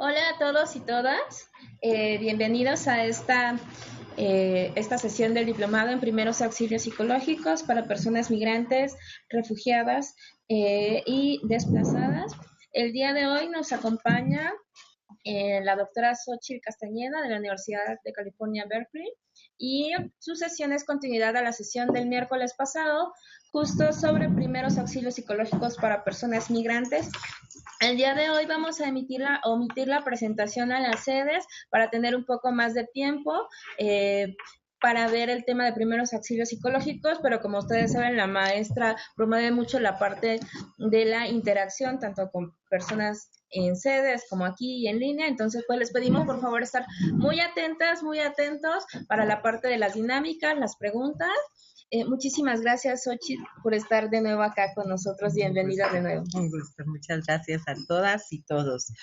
Hola a todos y todas. Bienvenidos a esta sesión del diplomado en primeros auxilios psicológicos para personas migrantes, refugiadas y desplazadas. El día de hoy nos acompaña la doctora Xochitl Castañeda de la Universidad de California, Berkeley, y su sesión es continuidad a la sesión del miércoles pasado, justo sobre primeros auxilios psicológicos para personas migrantes. El día de hoy vamos a omitir la presentación a las sedes para tener un poco más de tiempo para ver el tema de primeros auxilios psicológicos, pero como ustedes saben, la maestra promueve mucho la parte de la interacción, tanto con personas en sedes como aquí y en línea. Entonces, pues les pedimos por favor estar muy atentas, muy atentos para la parte de las dinámicas, las preguntas. Muchísimas gracias, Xochitl, por estar de nuevo acá con nosotros. Bienvenida de nuevo. Un gusto, muchas gracias a todas y todos.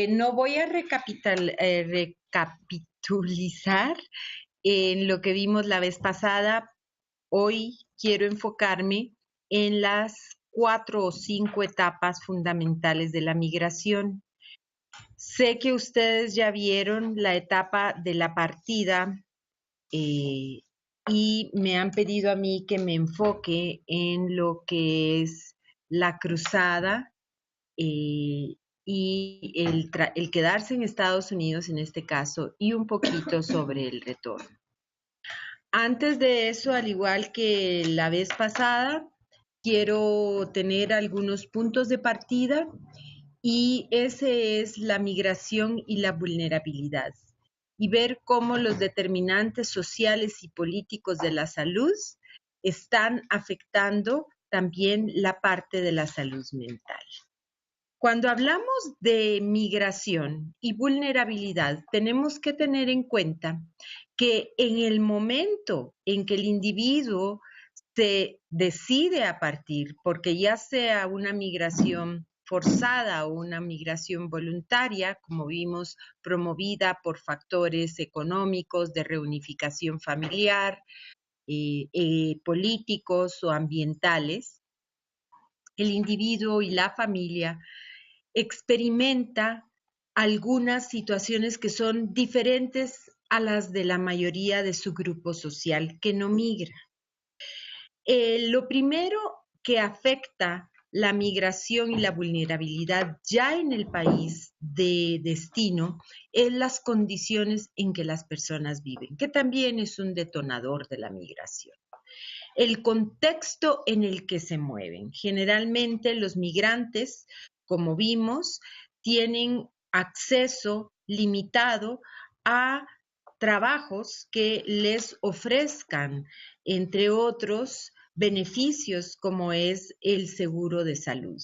No voy a recapitulizar en lo que vimos la vez pasada. Hoy quiero enfocarme en las 4 o 5 etapas fundamentales de la migración. Sé que ustedes ya vieron la etapa de la partida y me han pedido a mí que me enfoque en lo que es la cruzada y el quedarse en Estados Unidos en este caso y un poquito sobre el retorno. Antes de eso, al igual que la vez pasada, quiero tener algunos puntos de partida y ese es la migración y la vulnerabilidad y ver cómo los determinantes sociales y políticos de la salud están afectando también la parte de la salud mental. Cuando hablamos de migración y vulnerabilidad, tenemos que tener en cuenta que en el momento en que el individuo se decide a partir, porque ya sea una migración forzada o una migración voluntaria, como vimos, promovida por factores económicos de reunificación familiar, políticos o ambientales, el individuo y la familia experimenta algunas situaciones que son diferentes a las de la mayoría de su grupo social que no migra. Lo primero que afecta la migración y la vulnerabilidad ya en el país de destino es las condiciones en que las personas viven, que también es un detonador de la migración. El contexto en el que se mueven. Generalmente los migrantes, como vimos, tienen acceso limitado a trabajos que les ofrezcan, entre otros, beneficios como es el seguro de salud.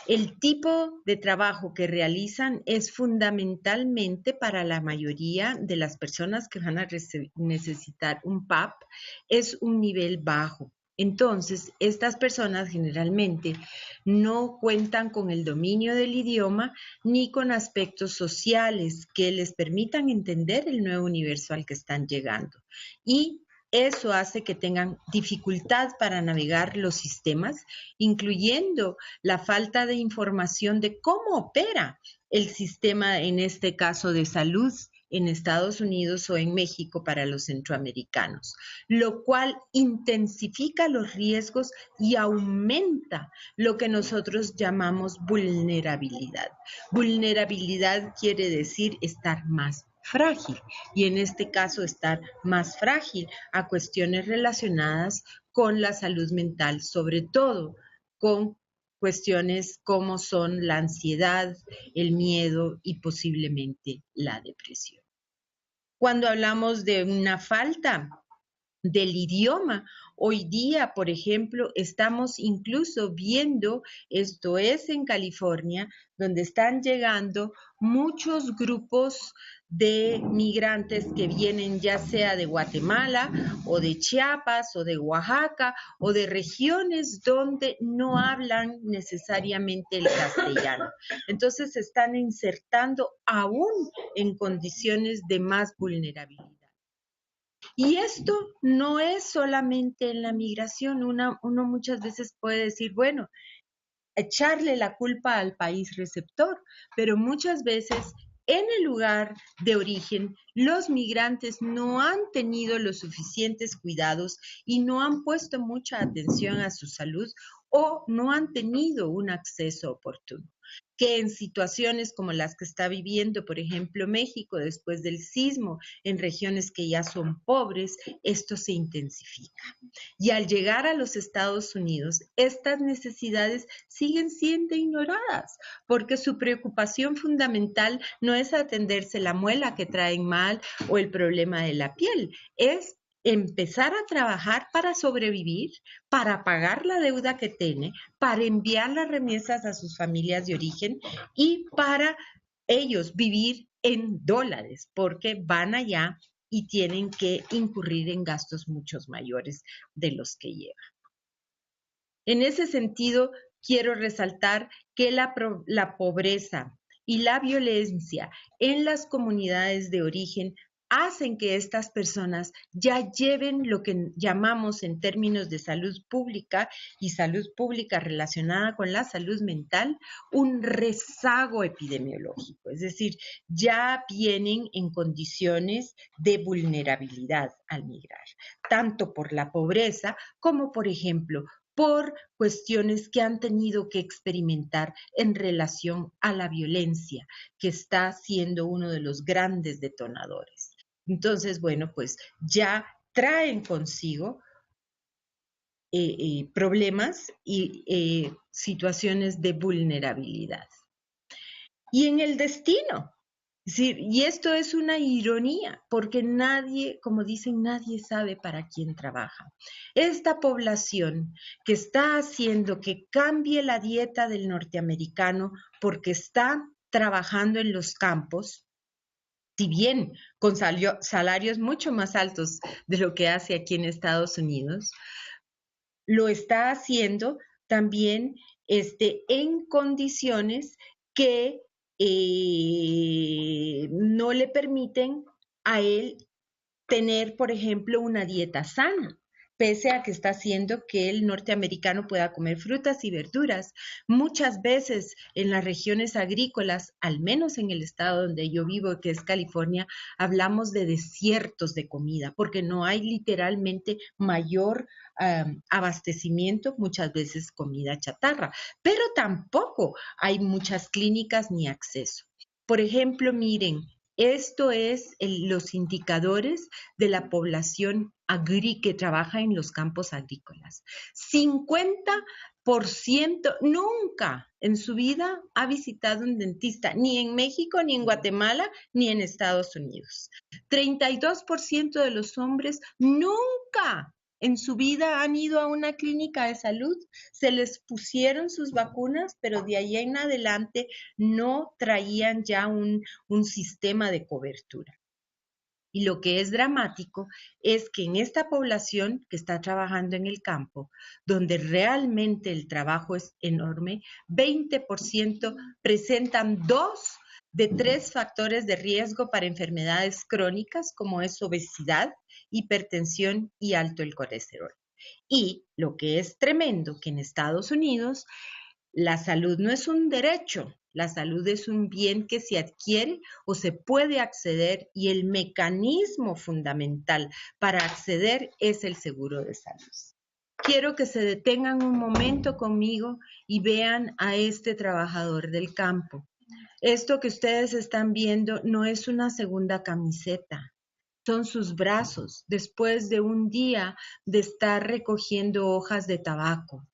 El tipo de trabajo que realizan es fundamentalmente para la mayoría de las personas que van a necesitar un PAP, es un nivel bajo. Entonces, estas personas generalmente no cuentan con el dominio del idioma ni con aspectos sociales que les permitan entender el nuevo universo al que están llegando. Y eso hace que tengan dificultad para navegar los sistemas, incluyendo la falta de información de cómo opera el sistema, en este caso de salud, en Estados Unidos o en México para los centroamericanos, lo cual intensifica los riesgos y aumenta lo que nosotros llamamos vulnerabilidad. Vulnerabilidad quiere decir estar más frágil y en este caso estar más frágil a cuestiones relacionadas con la salud mental, sobre todo con cuestiones como son la ansiedad, el miedo y posiblemente la depresión. Cuando hablamos de una falta del idioma. Hoy día, por ejemplo, estamos incluso viendo, esto es en California, donde están llegando muchos grupos de migrantes que vienen ya sea de Guatemala o de Chiapas o de Oaxaca o de regiones donde no hablan necesariamente el castellano. Entonces se están insertando aún en condiciones de más vulnerabilidad. Y esto no es solamente en la migración. Uno muchas veces puede decir, bueno, echarle la culpa al país receptor, pero muchas veces en el lugar de origen los migrantes no han tenido los suficientes cuidados y no han puesto mucha atención a su salud o no han tenido un acceso oportuno, que en situaciones como las que está viviendo, por ejemplo, México después del sismo, en regiones que ya son pobres, esto se intensifica. Y al llegar a los Estados Unidos, estas necesidades siguen siendo ignoradas, porque su preocupación fundamental no es atenderse la muela que traen mal o el problema de la piel, es empezar a trabajar para sobrevivir, para pagar la deuda que tiene, para enviar las remesas a sus familias de origen y para ellos vivir en dólares, porque van allá y tienen que incurrir en gastos muchos mayores de los que llevan. En ese sentido, quiero resaltar que la pobreza y la violencia en las comunidades de origen hacen que estas personas ya lleven lo que llamamos en términos de salud pública y salud pública relacionada con la salud mental, un rezago epidemiológico. Es decir, ya vienen en condiciones de vulnerabilidad al migrar, tanto por la pobreza como, por ejemplo, por cuestiones que han tenido que experimentar en relación a la violencia, que está siendo uno de los grandes detonadores. Entonces, bueno, pues ya traen consigo problemas y situaciones de vulnerabilidad. Y en el destino, sí, y esto es una ironía, porque nadie, como dicen, nadie sabe para quién trabaja. Esta población que está haciendo que cambie la dieta del norteamericano porque está trabajando en los campos, si bien con salarios mucho más altos de lo que hace aquí en Estados Unidos, lo está haciendo también en condiciones que no le permiten a él tener, por ejemplo, una dieta sana, pese a que está haciendo que el norteamericano pueda comer frutas y verduras. Muchas veces en las regiones agrícolas, al menos en el estado donde yo vivo, que es California, hablamos de desiertos de comida, porque no hay literalmente mayor abastecimiento, muchas veces comida chatarra, pero tampoco hay muchas clínicas ni acceso. Por ejemplo, miren, esto es los indicadores de la población que trabaja en los campos agrícolas. 50% nunca en su vida ha visitado un dentista, ni en México, ni en Guatemala, ni en Estados Unidos. 32% de los hombres nunca en su vida han ido a una clínica de salud, se les pusieron sus vacunas, pero de ahí en adelante no traían ya un sistema de cobertura. Y lo que es dramático es que en esta población que está trabajando en el campo, donde realmente el trabajo es enorme, 20% presentan 2 de 3 factores de riesgo para enfermedades crónicas, como es obesidad, hipertensión y alto el colesterol. Y lo que es tremendo, que en Estados Unidos la salud no es un derecho, la salud es un bien que se adquiere o se puede acceder y el mecanismo fundamental para acceder es el seguro de salud. Quiero que se detengan un momento conmigo y vean a este trabajador del campo. Esto que ustedes están viendo no es una segunda camiseta, son sus brazos después de un día de estar recogiendo hojas de tabaco.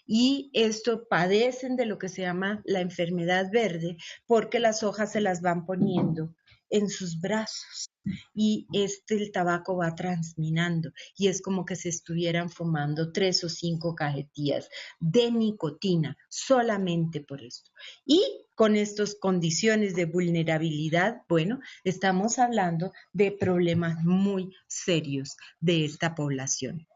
Y esto padecen de lo que se llama la enfermedad verde porque las hojas se las van poniendo en sus brazos y el tabaco va transminando y es como que se estuvieran fumando 3 o 5 cajetillas de nicotina solamente por esto. Y con estas condiciones de vulnerabilidad, bueno, estamos hablando de problemas muy serios de esta población.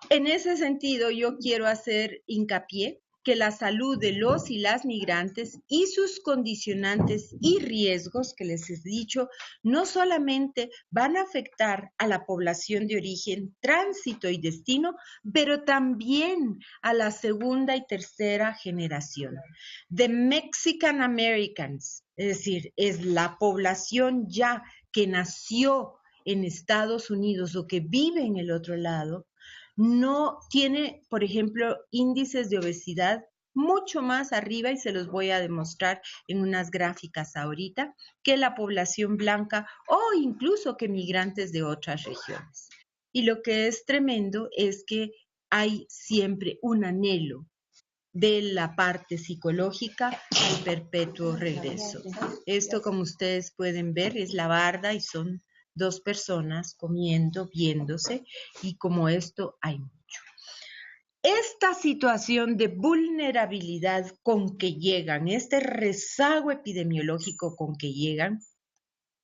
En ese sentido, yo quiero hacer hincapié que la salud de los y las migrantes y sus condicionantes y riesgos que les he dicho no solamente van a afectar a la población de origen, tránsito y destino, pero también a la segunda y tercera generación. The Mexican Americans, es decir, es la población ya que nació en Estados Unidos o que vive en el otro lado, no tiene, por ejemplo, índices de obesidad mucho más arriba, y se los voy a demostrar en unas gráficas ahorita, que la población blanca o incluso que migrantes de otras regiones. Y lo que es tremendo es que hay siempre un anhelo de la parte psicológica al perpetuo regreso. Esto, como ustedes pueden ver, es la barda y son dos personas comiendo, viéndose, y como esto hay mucho. Esta situación de vulnerabilidad con que llegan, este rezago epidemiológico con que llegan,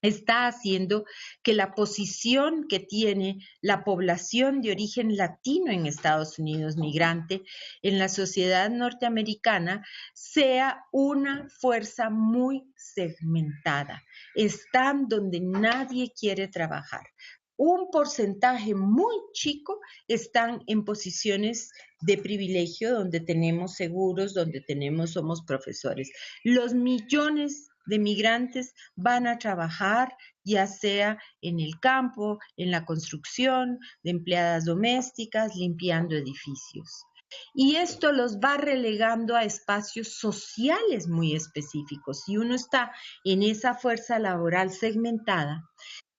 está haciendo que la posición que tiene la población de origen latino en Estados Unidos, migrante, en la sociedad norteamericana, sea una fuerza muy segmentada. Están donde nadie quiere trabajar. Un porcentaje muy chico están en posiciones de privilegio, donde tenemos seguros, donde somos profesores. Los millones de migrantes van a trabajar, ya sea en el campo, en la construcción, de empleadas domésticas, limpiando edificios. Y esto los va relegando a espacios sociales muy específicos. Si uno está en esa fuerza laboral segmentada,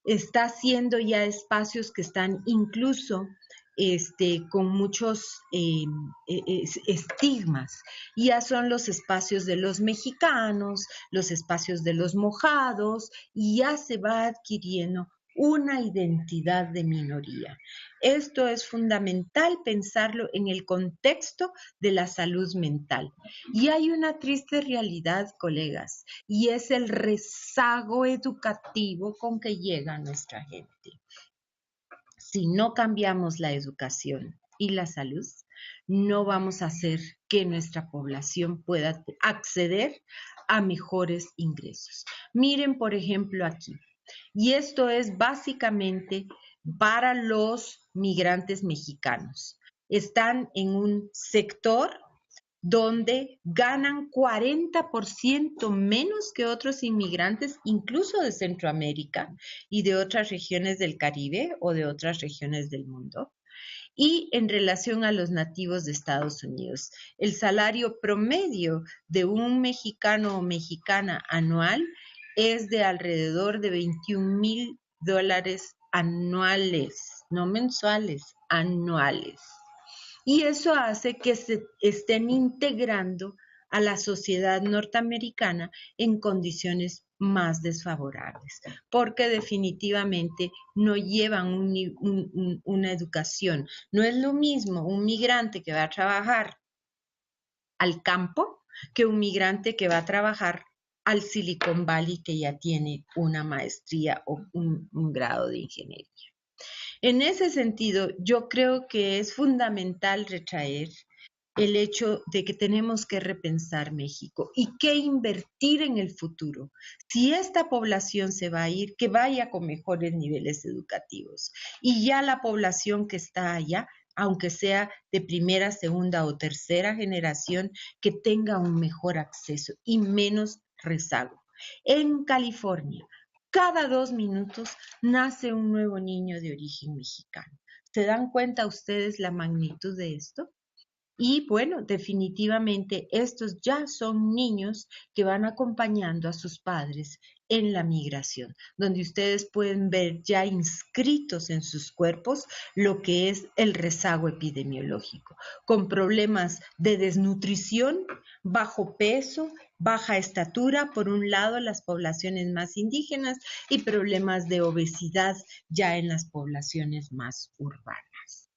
está haciendo ya espacios que están incluso con muchos estigmas. Ya son los espacios de los mexicanos, los espacios de los mojados, y ya se va adquiriendo una identidad de minoría. Esto es fundamental pensarlo en el contexto de la salud mental. Y hay una triste realidad, colegas, y es el rezago educativo con que llega nuestra gente. Si no cambiamos la educación y la salud, no vamos a hacer que nuestra población pueda acceder a mejores ingresos. Miren, por ejemplo, aquí. Y esto es básicamente para los migrantes mexicanos. Están en un sector donde ganan 40% menos que otros inmigrantes, incluso de Centroamérica y de otras regiones del Caribe o de otras regiones del mundo. Y en relación a los nativos de Estados Unidos, el salario promedio de un mexicano o mexicana anual es de alrededor de $21,000 anuales, no mensuales, anuales. Y eso hace que se estén integrando a la sociedad norteamericana en condiciones más desfavorables, porque definitivamente no llevan una educación. No es lo mismo un migrante que va a trabajar al campo que un migrante que va a trabajar al Silicon Valley, que ya tiene una maestría o un grado de ingeniería. En ese sentido, yo creo que es fundamental retraer el hecho de que tenemos que repensar México y que invertir en el futuro. Si esta población se va a ir, que vaya con mejores niveles educativos. Y ya la población que está allá, aunque sea de primera, segunda o tercera generación, que tenga un mejor acceso y menos rezago. En California, cada 2 minutos nace un nuevo niño de origen mexicano. ¿Se dan cuenta ustedes la magnitud de esto? Y bueno, definitivamente estos ya son niños que van acompañando a sus padres en la migración, donde ustedes pueden ver ya inscritos en sus cuerpos lo que es el rezago epidemiológico, con problemas de desnutrición, bajo peso, baja estatura, por un lado las poblaciones más indígenas, y problemas de obesidad ya en las poblaciones más urbanas.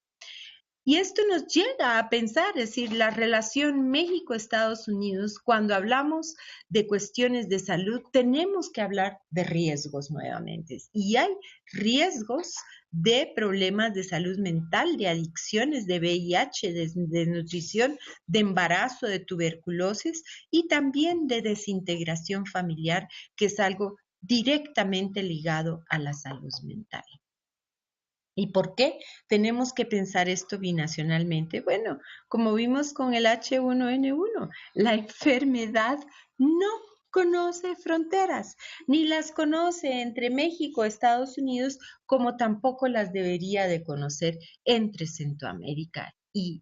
Y esto nos llega a pensar, es decir, la relación México-Estados Unidos, cuando hablamos de cuestiones de salud, tenemos que hablar de riesgos nuevamente. Y hay riesgos de problemas de salud mental, de adicciones, de VIH, de nutrición, de embarazo, de tuberculosis y también de desintegración familiar, que es algo directamente ligado a la salud mental. ¿Y por qué tenemos que pensar esto binacionalmente? Bueno, como vimos con el H1N1, la enfermedad no conoce fronteras, ni las conoce entre México y Estados Unidos, como tampoco las debería de conocer entre Centroamérica y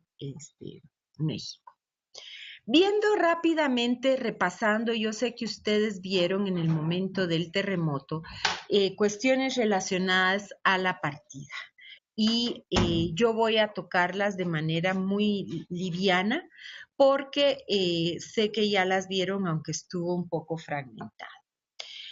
México. Viendo rápidamente, repasando, yo sé que ustedes vieron en el momento del terremoto cuestiones relacionadas a la partida. Y yo voy a tocarlas de manera muy liviana porque sé que ya las vieron, aunque estuvo un poco fragmentada.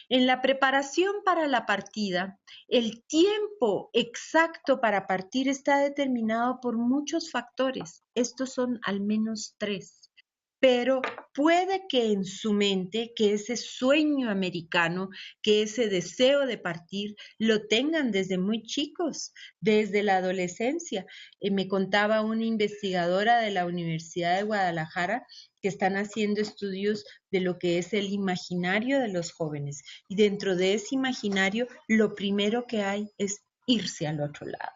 En la preparación para la partida, el tiempo exacto para partir está determinado por muchos factores. Estos son al menos 3. Pero puede que en su mente, que ese sueño americano, que ese deseo de partir, lo tengan desde muy chicos, desde la adolescencia. Me contaba una investigadora de la Universidad de Guadalajara que están haciendo estudios de lo que es el imaginario de los jóvenes. Y dentro de ese imaginario, lo primero que hay es irse al otro lado.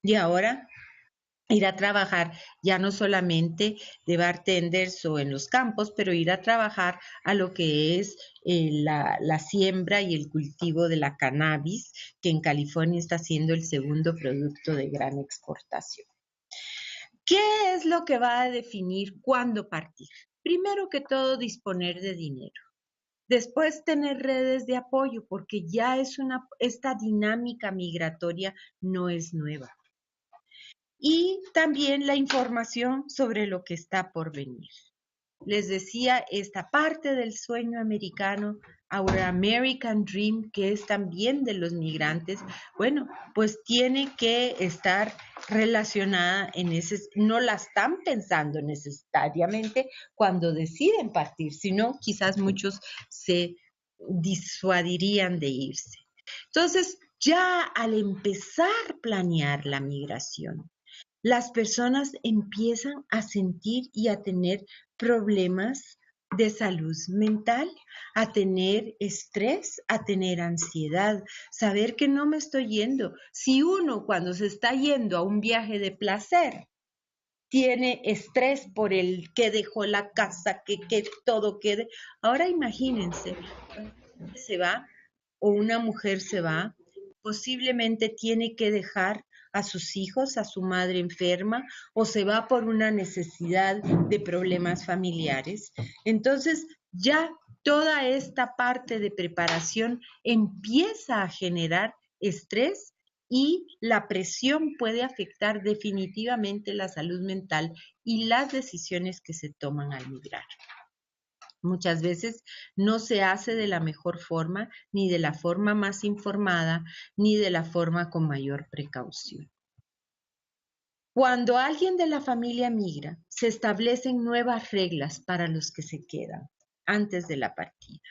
Y ahora ir a trabajar ya no solamente de bartenders o en los campos, pero ir a trabajar a lo que es la siembra y el cultivo de la cannabis, que en California está siendo el segundo producto de gran exportación. ¿Qué es lo que va a definir cuándo partir? Primero que todo, disponer de dinero. Después, tener redes de apoyo, porque ya esta dinámica migratoria no es nueva. Y también la información sobre lo que está por venir. Les decía, esta parte del sueño americano, our American Dream, que es también de los migrantes, bueno, pues tiene que estar relacionada no la están pensando necesariamente cuando deciden partir, sino quizás muchos se disuadirían de irse. Entonces, ya al empezar a planear la migración, las personas empiezan a sentir y a tener problemas de salud mental, a tener estrés, a tener ansiedad, saber que no me estoy yendo. Si uno cuando se está yendo a un viaje de placer tiene estrés por el que dejó la casa, que todo quede, ahora imagínense, se va o una mujer se va, posiblemente tiene que dejar a sus hijos, a su madre enferma, o se va por una necesidad de problemas familiares. Entonces, ya toda esta parte de preparación empieza a generar estrés y la presión puede afectar definitivamente la salud mental y las decisiones que se toman al migrar. Muchas veces no se hace de la mejor forma, ni de la forma más informada, ni de la forma con mayor precaución. Cuando alguien de la familia migra, se establecen nuevas reglas para los que se quedan antes de la partida.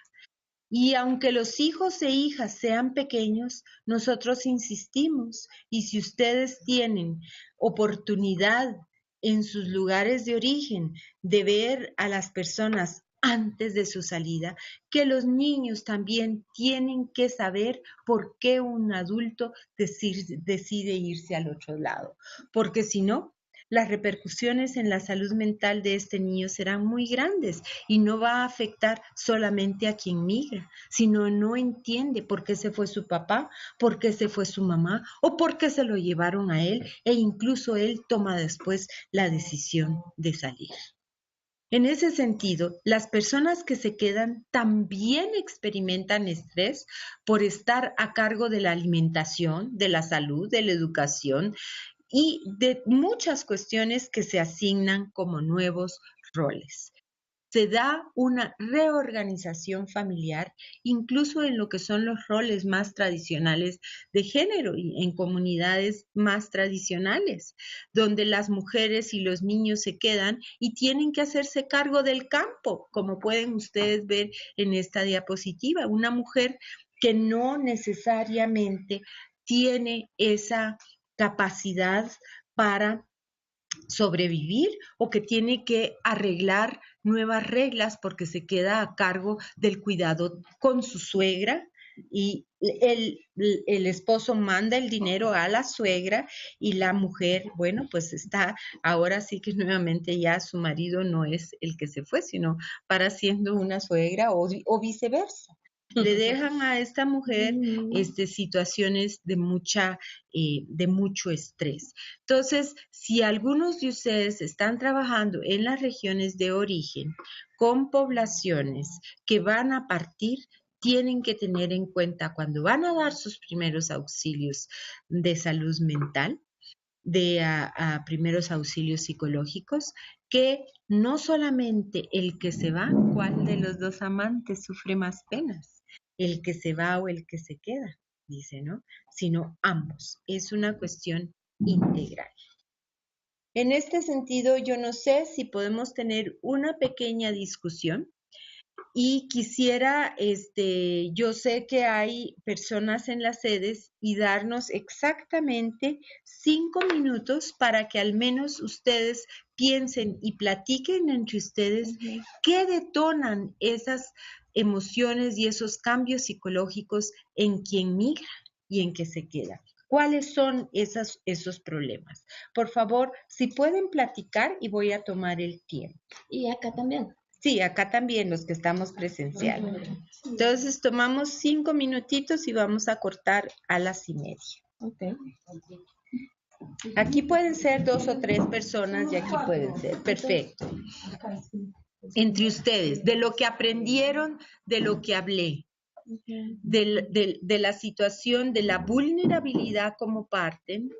Y aunque los hijos e hijas sean pequeños, nosotros insistimos, y si ustedes tienen oportunidad en sus lugares de origen de ver a las personas antes de su salida, que los niños también tienen que saber por qué un adulto decide irse al otro lado, porque si no, las repercusiones en la salud mental de este niño serán muy grandes y no va a afectar solamente a quien migra, sino no entiende por qué se fue su papá, por qué se fue su mamá o por qué se lo llevaron a él e incluso él toma después la decisión de salir. En ese sentido, las personas que se quedan también experimentan estrés por estar a cargo de la alimentación, de la salud, de la educación y de muchas cuestiones que se asignan como nuevos roles. se da una reorganización familiar, incluso en lo que son los roles más tradicionales de género y en comunidades más tradicionales, donde las mujeres y los niños se quedan y tienen que hacerse cargo del campo, como pueden ustedes ver en esta diapositiva. Una mujer que no necesariamente tiene esa capacidad para sobrevivir o que tiene que arreglar nuevas reglas porque se queda a cargo del cuidado con su suegra y el esposo manda el dinero a la suegra y la mujer, bueno, pues está, ahora sí que nuevamente ya su marido no es el que se fue, sino para siendo una suegra o viceversa. Le dejan a esta mujer situaciones de mucho estrés. Entonces, si algunos de ustedes están trabajando en las regiones de origen con poblaciones que van a partir, tienen que tener en cuenta cuando van a dar sus primeros auxilios de salud mental, de primeros auxilios psicológicos, que no solamente el que se va, ¿cuál de los dos amantes sufre más penas? El que se va o el que se queda, dice, ¿no? Sino ambos. Es una cuestión integral. En este sentido, yo no sé si podemos tener una pequeña discusión y quisiera, yo sé que hay personas en las sedes y darnos exactamente 5 minutos para que al menos ustedes piensen y platiquen entre ustedes qué detonan esas emociones y esos cambios psicológicos en quien migra y en que se queda. ¿Cuáles son esos problemas? Por favor, si pueden platicar y voy a tomar el tiempo. Y acá también. Sí, acá también los que estamos presenciales. Entonces tomamos 5 minutitos y vamos a cortar a las 1:30. Okay. Aquí pueden ser 2 o 3 personas y aquí pueden ser. Perfecto. Entre ustedes, de lo que aprendieron, de lo que hablé, de la situación de la vulnerabilidad como parten,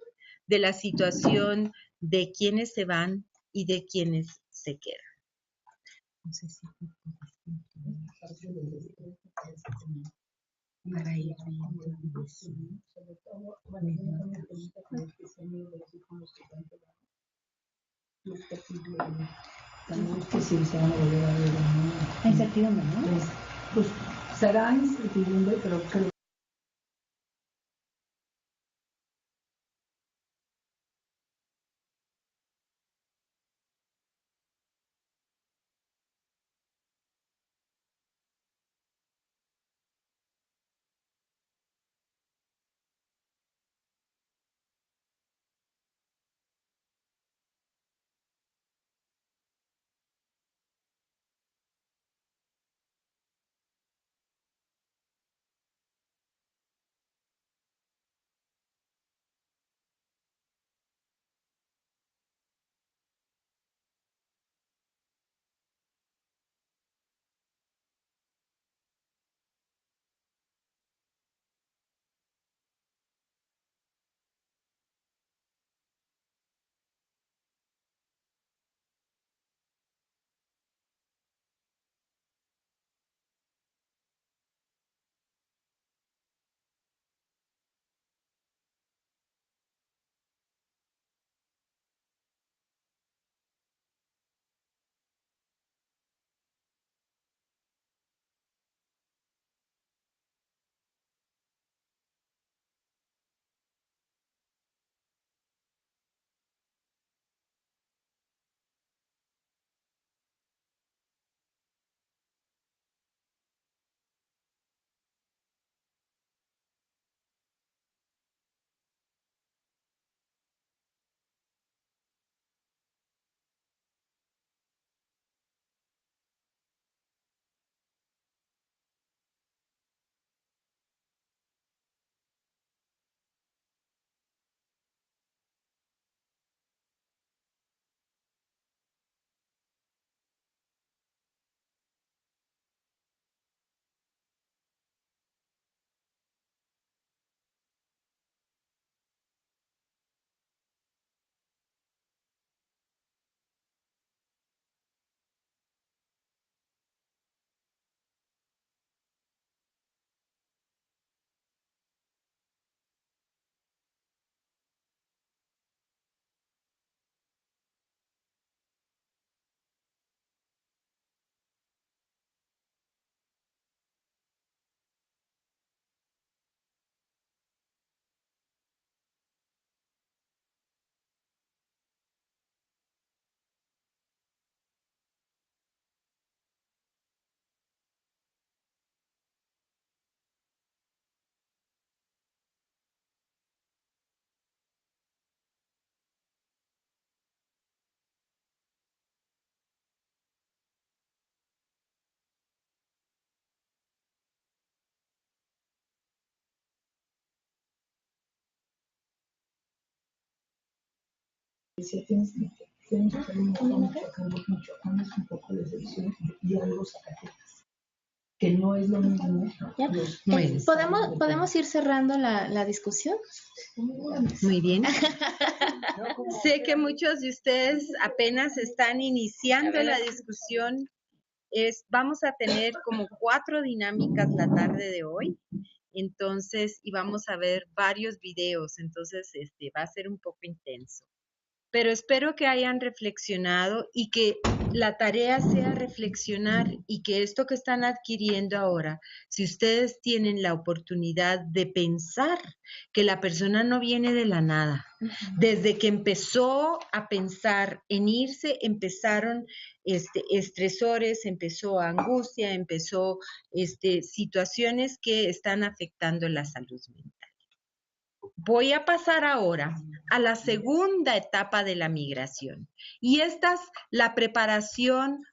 de la situación de quienes se van y de quienes se quedan. No sé si para ir viendo eso. También que si se van a volver a ver, ¿no? Incertidumbre, ¿no? Pues será incertidumbre, pero creo Decía, tienes que hacer un montón, Michoacán es un poco de excepción y algo Zacatecas, que no es lo mismo. ¿Ya? Bueno. ¿Podemos ir cerrando la discusión? Muy bien. Sé que muchos de ustedes apenas están iniciando la discusión. Vamos a tener como 4 dinámicas la tarde de hoy. Entonces, y vamos a ver varios videos. Entonces, va a ser un poco intenso. Pero espero que hayan reflexionado y que la tarea sea reflexionar y que esto que están adquiriendo ahora, si ustedes tienen la oportunidad de pensar que la persona no viene de la nada. Desde que empezó a pensar en irse, empezaron estresores, empezó angustia, empezó situaciones que están afectando la salud mental. Voy a pasar ahora a la segunda etapa de la migración. Y esta es la preparación,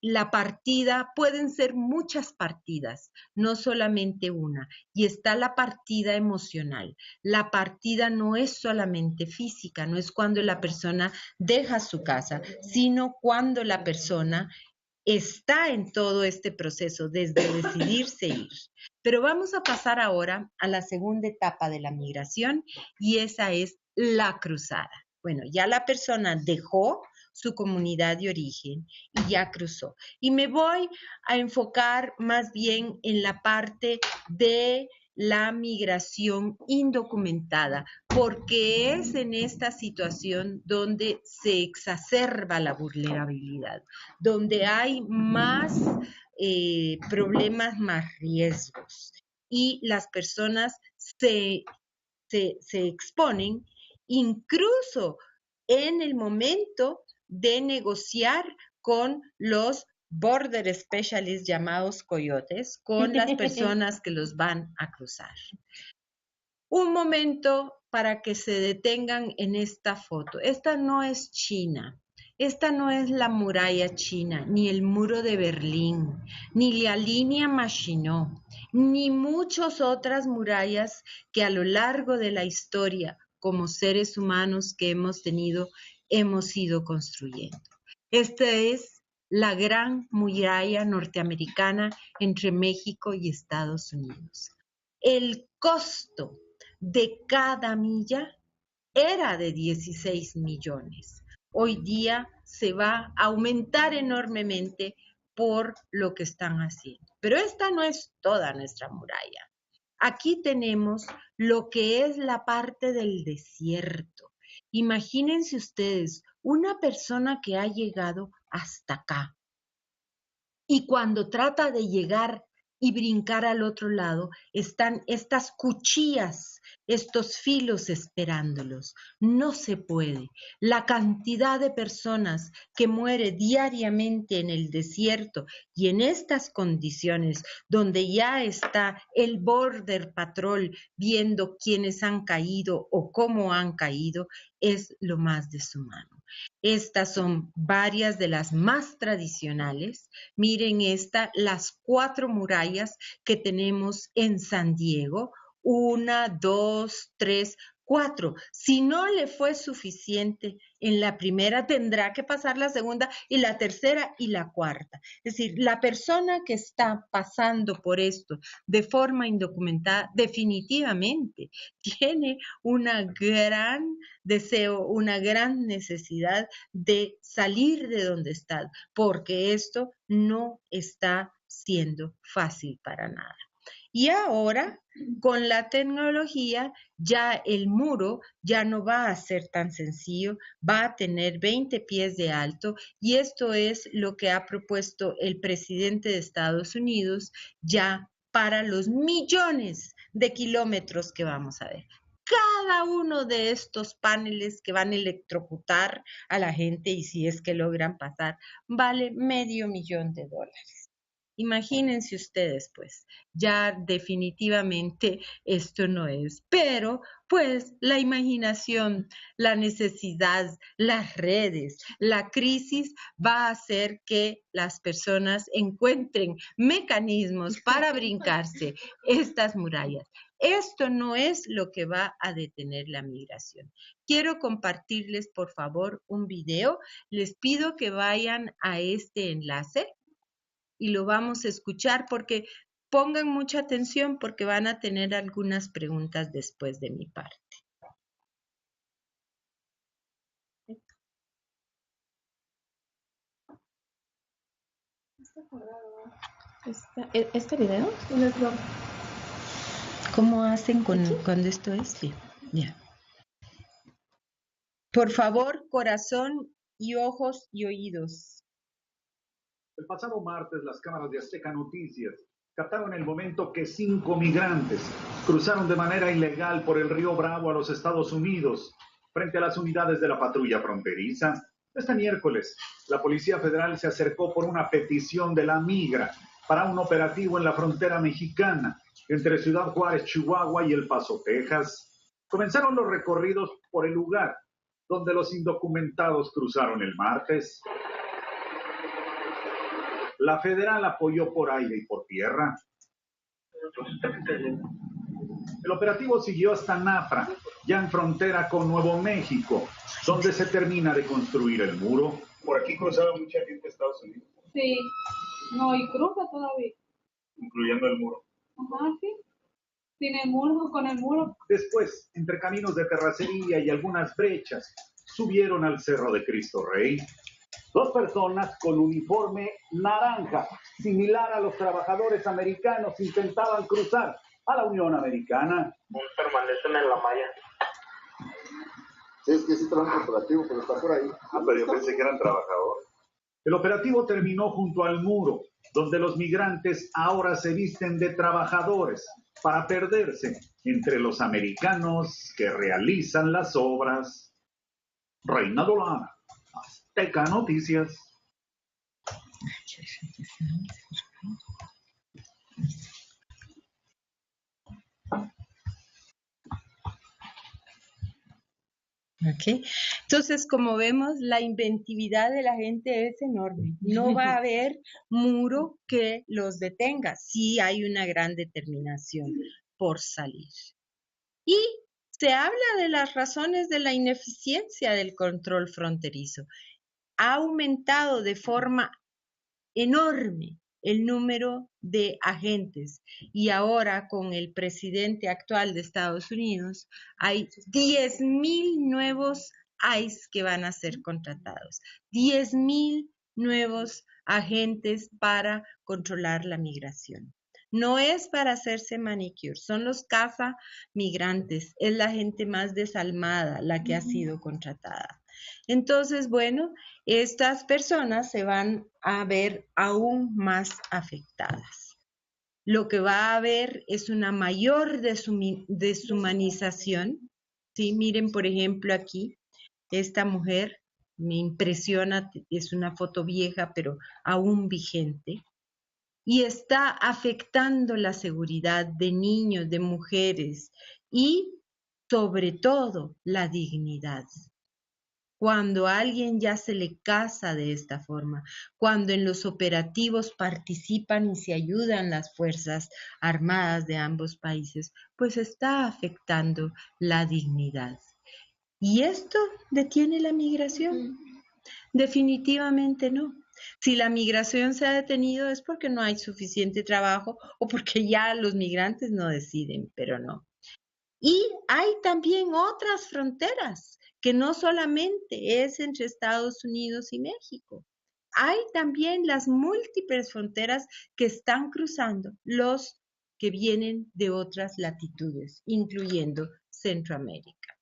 la partida, pueden ser muchas partidas, no solamente una. Y está la partida emocional. La partida no es solamente física, no es cuando la persona deja su casa, sino cuando la persona está en todo este proceso desde decidirse ir. Pero vamos a pasar ahora a la segunda etapa de la migración y esa es la cruzada. Bueno, ya la persona dejó su comunidad de origen y ya cruzó. Y me voy a enfocar más bien en la parte de la migración indocumentada, porque es en esta situación donde se exacerba la vulnerabilidad, donde hay más problemas, más riesgos y las personas se exponen incluso en el momento de negociar con los border specialists llamados coyotes, con las personas que los van a cruzar. Un momento para que se detengan en esta foto. Esta no es China. Esta no es la muralla china, ni el muro de Berlín, ni la línea Maginot, ni muchas otras murallas que a lo largo de la historia, como seres humanos que hemos tenido, hemos ido construyendo. Esta es la gran muralla norteamericana entre México y Estados Unidos. El costo de cada milla era de 16 millones. Hoy día se va a aumentar enormemente por lo que están haciendo. Pero esta no es toda nuestra muralla. Aquí tenemos lo que es la parte del desierto. Imagínense ustedes una persona que ha llegado hasta acá y cuando trata de llegar y brincar al otro lado, están estas cuchillas, estos filos esperándolos. No se puede. La cantidad de personas que muere diariamente en el desierto y en estas condiciones donde ya está el Border Patrol viendo quiénes han caído o cómo han caído, es lo más deshumano. Estas son varias de las más tradicionales. Miren las 4 murallas que tenemos en San Diego. 1, 2, 3, 4. Si no le fue suficiente en la primera, tendrá que pasar la segunda y la tercera y la cuarta. Es decir, la persona que está pasando por esto de forma indocumentada definitivamente tiene una gran deseo, una gran necesidad de salir de donde está, porque esto no está siendo fácil para nada. Y ahora, con la tecnología, ya el muro ya no va a ser tan sencillo, va a tener 20 pies de alto y esto es lo que ha propuesto el presidente de Estados Unidos ya para los millones de kilómetros que vamos a ver. Cada uno de estos paneles que van a electrocutar a la gente y si es que logran pasar, vale $500,000. Imagínense ustedes, pues, ya definitivamente esto no es, pero pues la imaginación, la necesidad, las redes, la crisis va a hacer que las personas encuentren mecanismos para brincarse estas murallas. Esto no es lo que va a detener la migración. Quiero compartirles, por favor, un video. Les pido que vayan a este enlace y lo vamos a escuchar porque pongan mucha atención porque van a tener algunas preguntas después de mi parte. ¿Este video? ¿Cómo hacen cuando esto es? Sí, ya. Por favor, corazón y ojos y oídos. El pasado martes, las cámaras de Azteca Noticias captaron el momento que 5 migrantes cruzaron de manera ilegal por el río Bravo a los Estados Unidos frente a las unidades de la patrulla fronteriza. Este miércoles, la Policía Federal se acercó por una petición de la migra para un operativo en la frontera mexicana entre Ciudad Juárez, Chihuahua y El Paso, Texas. Comenzaron los recorridos por el lugar donde los indocumentados cruzaron el martes. La federal apoyó por aire y por tierra. El operativo siguió hasta Nafra, ya en frontera con Nuevo México, donde se termina de construir el muro. Por aquí cruzaba mucha gente de Estados Unidos. Sí, no, y cruza todavía. Incluyendo el muro. Ajá, sí. Sin el muro, con el muro. Después, entre caminos de terracería y algunas brechas, subieron al Cerro de Cristo Rey. 2 personas con uniforme naranja, similar a los trabajadores americanos, intentaban cruzar a la Unión Americana. Permanecen en la malla. Sí, es que sí trabajo corporativo, pero está por ahí. Pero yo pensé que eran trabajadores. El operativo terminó junto al muro, donde los migrantes ahora se visten de trabajadores para perderse entre los americanos que realizan las obras. Reinaldo Lara, Azteca Noticias. Okay. Entonces, como vemos, la inventividad de la gente es enorme. No va a haber muro que los detenga. Sí hay una gran determinación por salir. Y se habla de las razones de la ineficiencia del control fronterizo. Ha aumentado de forma enorme el número de agentes y ahora con el presidente actual de Estados Unidos hay 10,000 nuevos ICE que van a ser contratados, 10,000 nuevos agentes para controlar la migración. No es para hacerse manicure, son los cazamigrantes, es la gente más desalmada la que ha sido contratada. Entonces, bueno, estas personas se van a ver aún más afectadas. Lo que va a haber es una mayor deshumanización. ¿Sí? Miren, por ejemplo, aquí, esta mujer me impresiona, es una foto vieja, pero aún vigente. Y está afectando la seguridad de niños, de mujeres y, sobre todo, la dignidad. Cuando a alguien ya se le casa de esta forma, cuando en los operativos participan y se ayudan las fuerzas armadas de ambos países, pues está afectando la dignidad. ¿Y esto detiene la migración? Definitivamente no. Si la migración se ha detenido es porque no hay suficiente trabajo o porque ya los migrantes no deciden, pero no. Y hay también otras fronteras que no solamente es entre Estados Unidos y México. Hay también las múltiples fronteras que están cruzando los que vienen de otras latitudes, incluyendo Centroamérica.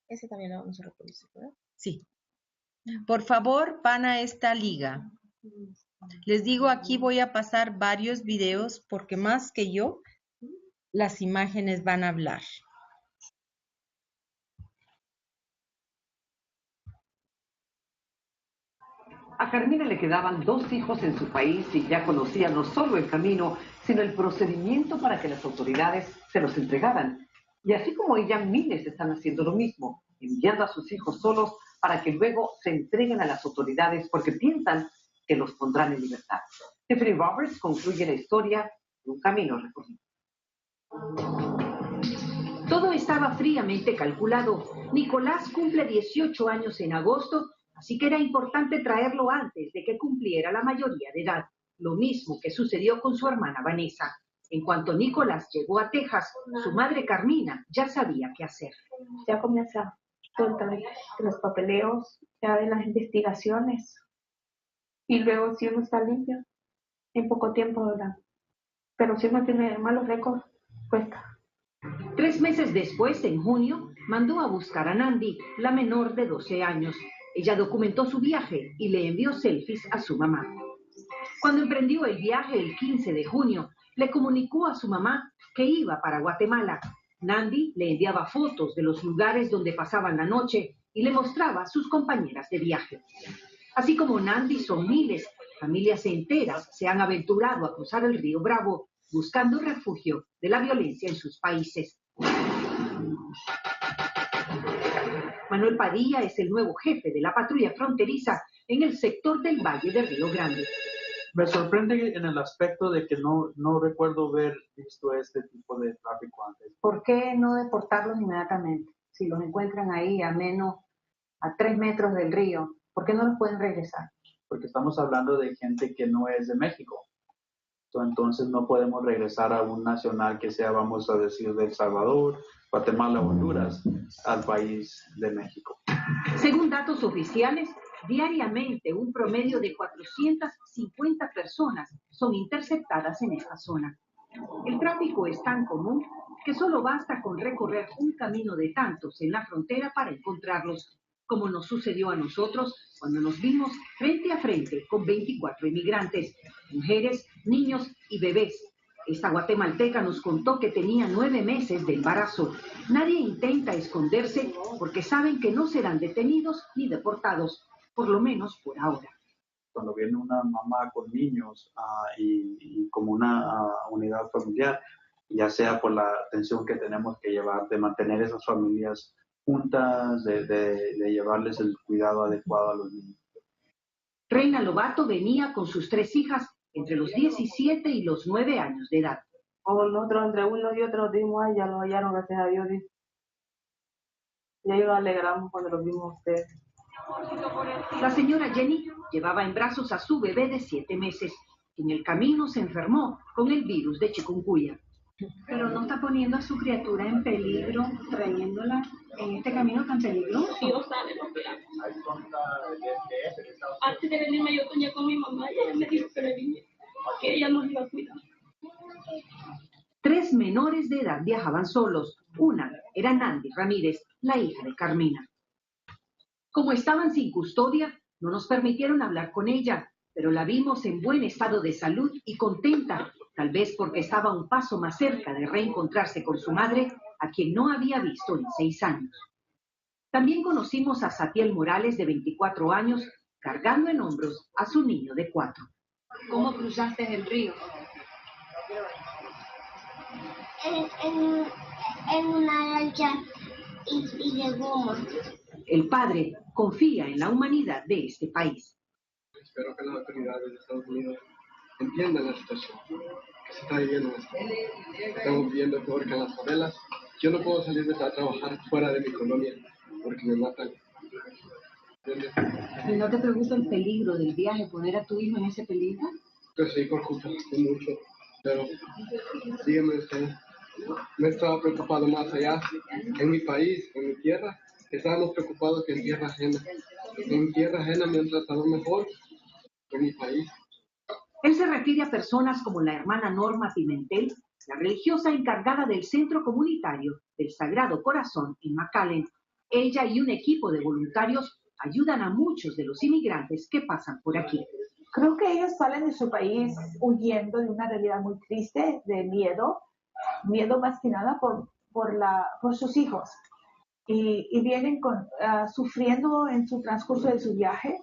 Ese también lo vamos a reproducir, ¿verdad? Sí. Por favor, van a esta liga. Les digo, aquí voy a pasar varios videos porque más que yo, las imágenes van a hablar. A Carmina le quedaban 2 hijos en su país y ya conocía no solo el camino, sino el procedimiento para que las autoridades se los entregaran. Y así como ella, miles están haciendo lo mismo, enviando a sus hijos solos para que luego se entreguen a las autoridades porque piensan que los pondrán en libertad. Tiffany Roberts concluye la historia de un camino recorrido. Todo estaba fríamente calculado. Nicolás cumple 18 años en agosto, así que era importante traerlo antes de que cumpliera la mayoría de edad. Lo mismo que sucedió con su hermana Vanessa. En cuanto Nicolás llegó a Texas, su madre Carmina ya sabía qué hacer. Ya comienza todo los papeleos, ya de las investigaciones. Y luego si uno está limpio, en poco tiempo, ¿verdad? Pero si uno tiene malos récords, cuesta. 3 meses después, en junio, mandó a buscar a Nandi, la menor de 12 años. Ella documentó su viaje y le envió selfies a su mamá. Cuando emprendió el viaje el 15 de junio, le comunicó a su mamá que iba para Guatemala. Nandi le enviaba fotos de los lugares donde pasaban la noche y le mostraba a sus compañeras de viaje. Así como Nandi, son miles, familias enteras se han aventurado a cruzar el río Bravo buscando refugio de la violencia en sus países. Manuel Padilla es el nuevo jefe de la patrulla fronteriza en el sector del Valle del Río Grande. Me sorprende en el aspecto de que no recuerdo haber visto este tipo de tráfico antes. ¿Por qué no deportarlos inmediatamente? Si los encuentran ahí a 3 metros del río, ¿por qué no los pueden regresar? Porque estamos hablando de gente que no es de México. Entonces no podemos regresar a un nacional que sea, vamos a decir, de El Salvador, Guatemala, Honduras, al país de México. Según datos oficiales, diariamente un promedio de 450 personas son interceptadas en esta zona. El tráfico es tan común que solo basta con recorrer un camino de tantos en la frontera para encontrarlos, como nos sucedió a nosotros cuando nos vimos frente a frente con 24 inmigrantes, mujeres, niños y bebés. Esta guatemalteca nos contó que tenía 9 meses de embarazo. Nadie intenta esconderse porque saben que no serán detenidos ni deportados, por lo menos por ahora. Cuando viene una mamá con niños y como una unidad familiar, ya sea por la atención que tenemos que llevar, de mantener esas familias juntas, de llevarles el cuidado adecuado a los niños. Reina Lobato venía con sus 3 hijas entre los 17 y los 9 años de edad. Nosotros entre unos y otros dijimos, ay, ya lo hallaron, gracias a Dios. Y ahí nos alegramos cuando los vimos a ustedes. La señora Jenny llevaba en brazos a su bebé de 7 meses. En el camino se enfermó con el virus de chikungunya. Pero no está poniendo a su criatura en peligro, trayéndola en este camino tan peligroso. Dios sabe lo que hago. Antes de venirme yo soñé con mi mamá y ella me dijo que le vine, que ella nos iba a cuidar. 3 menores de edad viajaban solos. Una era Nandi Ramírez, la hija de Carmina. Como estaban sin custodia, no nos permitieron hablar con ella, pero la vimos en buen estado de salud y contenta, tal vez porque estaba un paso más cerca de reencontrarse con su madre, a quien no había visto en 6 años. También conocimos a Satiel Morales, de 24 años, cargando en hombros a su niño de 4. ¿Cómo cruzaste el río? En una lancha y de goma. El padre confía en la humanidad de este país. Espero que las autoridades de Estados Unidos entiendan la situación que se está viviendo. Estamos viviendo peor que en las favelas. Yo no puedo salir a trabajar fuera de mi colonia porque me matan. ¿Y no te preocupa el peligro del viaje, poner a tu hijo en ese peligro? Pues sí, preocupa mucho, pero dígame usted, no estaba preocupado más allá, en mi país, en mi tierra. Estábamos preocupados que en tierra ajena. En tierra ajena me han tratado mejor que en mi país. Él se refiere a personas como la hermana Norma Pimentel, la religiosa encargada del centro comunitario del Sagrado Corazón en McAllen. Ella y un equipo de voluntarios ayudan a muchos de los inmigrantes que pasan por aquí. Creo que ellos salen de su país huyendo de una realidad muy triste, de miedo más que nada por sus hijos. Y vienen sufriendo en su transcurso de su viaje,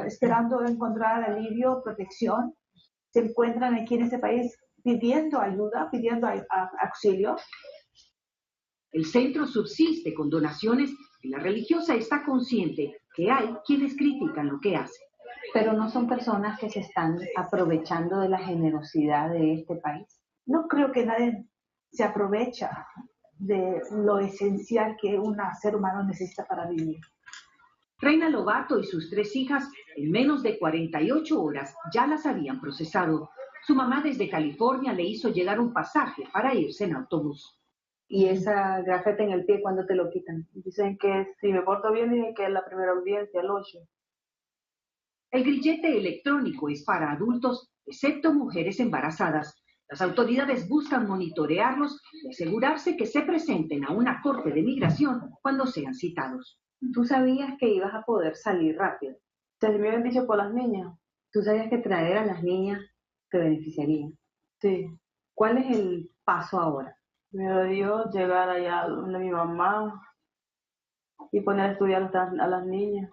esperando encontrar alivio, protección. Se encuentran aquí en este país pidiendo ayuda, pidiendo auxilio. El centro subsiste con donaciones y la religiosa está consciente que hay quienes critican lo que hace. Pero no son personas que se están aprovechando de la generosidad de este país. No creo que nadie se aprovecha de lo esencial que un ser humano necesita para vivir. Reina Lobato y sus 3 hijas en menos de 48 horas ya las habían procesado. Su mamá desde California le hizo llegar un pasaje para irse en autobús. ¿Y esa grafete en el pie cuándo te lo quitan? Dicen que si me porto bien, dicen que es la primera audiencia, el 8. El grillete electrónico es para adultos, excepto mujeres embarazadas. Las autoridades buscan monitorearlos y asegurarse que se presenten a una corte de migración cuando sean citados. ¿Tú sabías que ibas a poder salir rápido? O sea, si me habían dicho por las niñas. ¿Tú sabías que traer a las niñas te beneficiaría? Sí. ¿Cuál es el paso ahora? Primero Dios, llegar allá donde mi mamá y poner a estudiar a las niñas.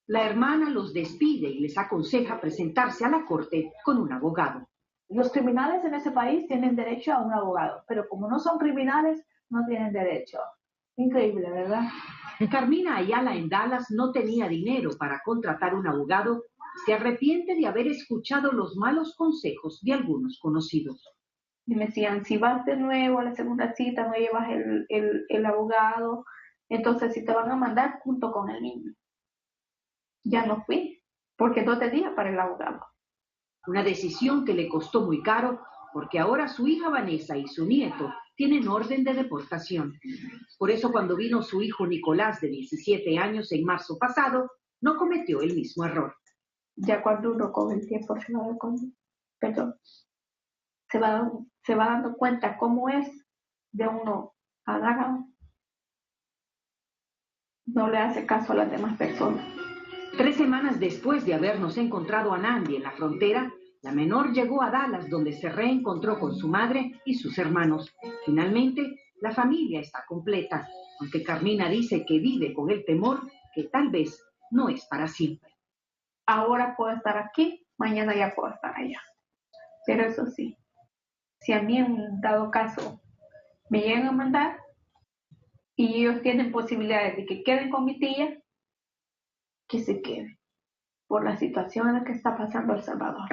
La hermana los despide y les aconseja presentarse a la corte con un abogado. Los criminales en ese país tienen derecho a un abogado, pero como no son criminales, no tienen derecho. Increíble, ¿verdad? Carmina Ayala en Dallas no tenía dinero para contratar un abogado y se arrepiente de haber escuchado los malos consejos de algunos conocidos. Y me decían, si vas de nuevo a la segunda cita, no llevas el abogado, entonces si te van a mandar junto con el niño. Ya no fui, porque no tenía para el abogado. Una decisión que le costó muy caro, porque ahora su hija Vanessa y su nieto tienen orden de deportación. Por eso cuando vino su hijo Nicolás de 17 años en marzo pasado, no cometió el mismo error. Ya cuando uno con el tiempo se va dando cuenta cómo es de uno agarra, no le hace caso a las demás personas. 3 semanas después de habernos encontrado a Nandi en la frontera, la menor llegó a Dallas, donde se reencontró con su madre y sus hermanos. Finalmente, la familia está completa, aunque Carmina dice que vive con el temor que tal vez no es para siempre. Ahora puedo estar aquí, mañana ya puedo estar allá. Pero eso sí, si a mí en dado caso me llegan a mandar y ellos tienen posibilidades de que queden con mi tía, que se quede por la situación en la que está pasando El Salvador.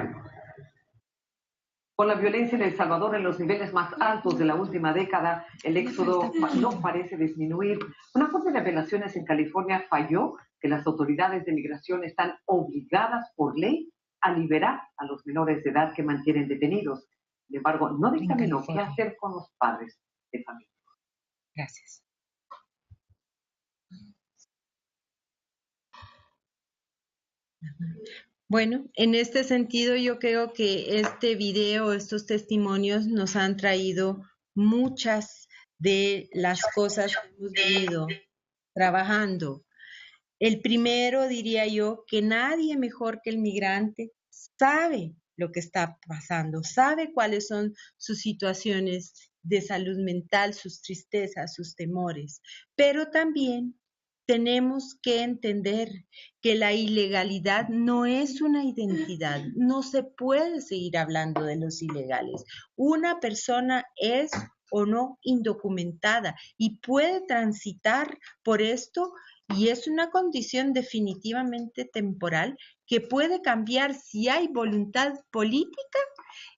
Con la violencia en El Salvador en los niveles más altos de la última década, el éxodo no parece disminuir. Una corte de apelaciones en California falló que las autoridades de migración están obligadas por ley a liberar a los menores de edad que mantienen detenidos. Sin embargo, no dictaminó qué hacer con los padres de familia. Gracias. Bueno, en este sentido yo creo que este video, estos testimonios nos han traído muchas de las cosas que hemos venido trabajando. El primero, diría yo, que nadie mejor que el migrante sabe lo que está pasando, sabe cuáles son sus situaciones de salud mental, sus tristezas, sus temores, pero también tenemos que entender que la ilegalidad no es una identidad, no se puede seguir hablando de los ilegales. Una persona es o no indocumentada y puede transitar por esto y es una condición definitivamente temporal que puede cambiar si hay voluntad política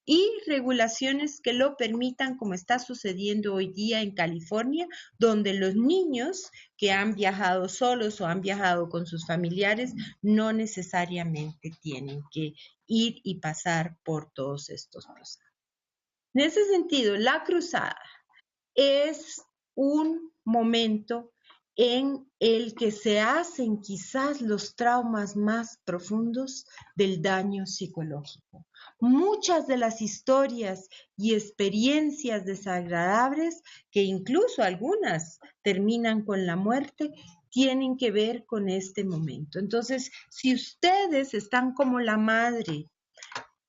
y regulaciones que lo permitan, como está sucediendo hoy día en California, donde los niños que han viajado solos o han viajado con sus familiares no necesariamente tienen que ir y pasar por todos estos procesos. En ese sentido, la cruzada es un momento en el que se hacen quizás los traumas más profundos del daño psicológico. Muchas de las historias y experiencias desagradables, que incluso algunas terminan con la muerte, tienen que ver con este momento. Entonces, si ustedes están como la madre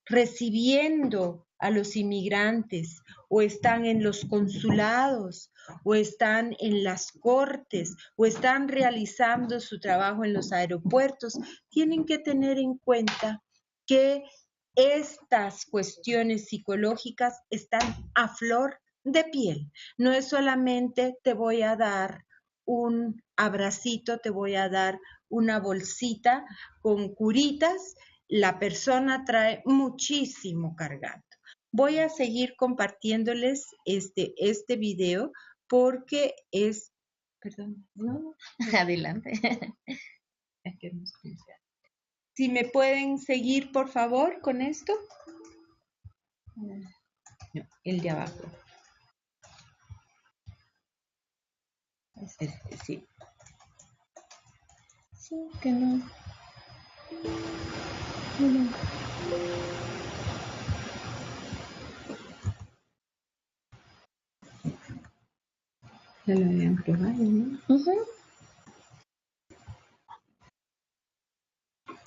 recibiendo a los inmigrantes o están en los consulados o están en las cortes o están realizando su trabajo en los aeropuertos, tienen que tener en cuenta que estas cuestiones psicológicas están a flor de piel. No es solamente te voy a dar un abracito, te voy a dar una bolsita con curitas. La persona trae muchísimo cargando. Voy a seguir compartiéndoles este video porque es... Perdón, no, Adelante. Si me pueden seguir, por favor, con esto. No, el de abajo. Sí. Sí, que no. No. Ya lo habían probado, ¿no?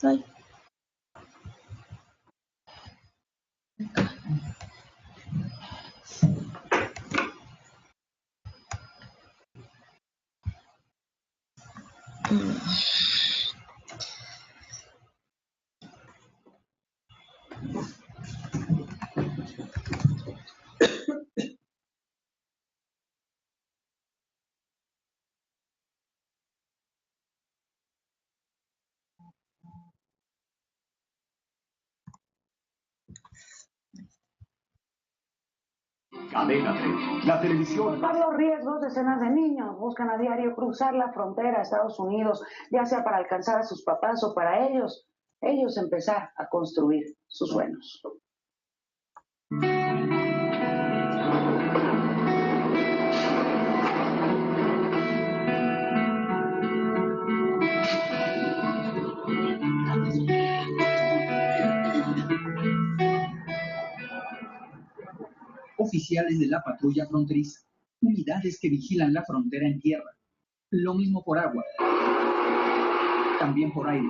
Ay. Cadena 3, la televisión. Por los riesgos, decenas de niños buscan a diario cruzar la frontera a Estados Unidos, ya sea para alcanzar a sus papás o para ellos empezar a construir sus sueños. Oficiales de la patrulla fronteriza, unidades que vigilan la frontera en tierra, lo mismo por agua, también por aire.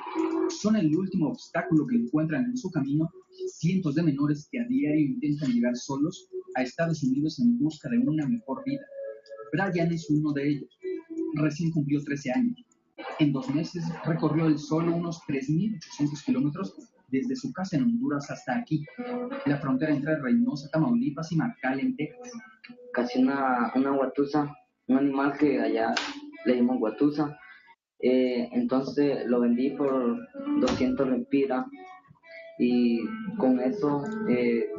Son el último obstáculo que encuentran en su camino cientos de menores que a diario intentan llegar solos a Estados Unidos en busca de una mejor vida. Brian es uno de ellos. Recién cumplió 13 años. En 2 meses recorrió él solo unos 3.800 kilómetros desde su casa en Honduras hasta aquí, la frontera entre Reynosa, Tamaulipas y McAllen, Texas. Casi una guatusa, un animal que allá le llamamos guatusa. Entonces lo vendí por 200 lempiras y con eso de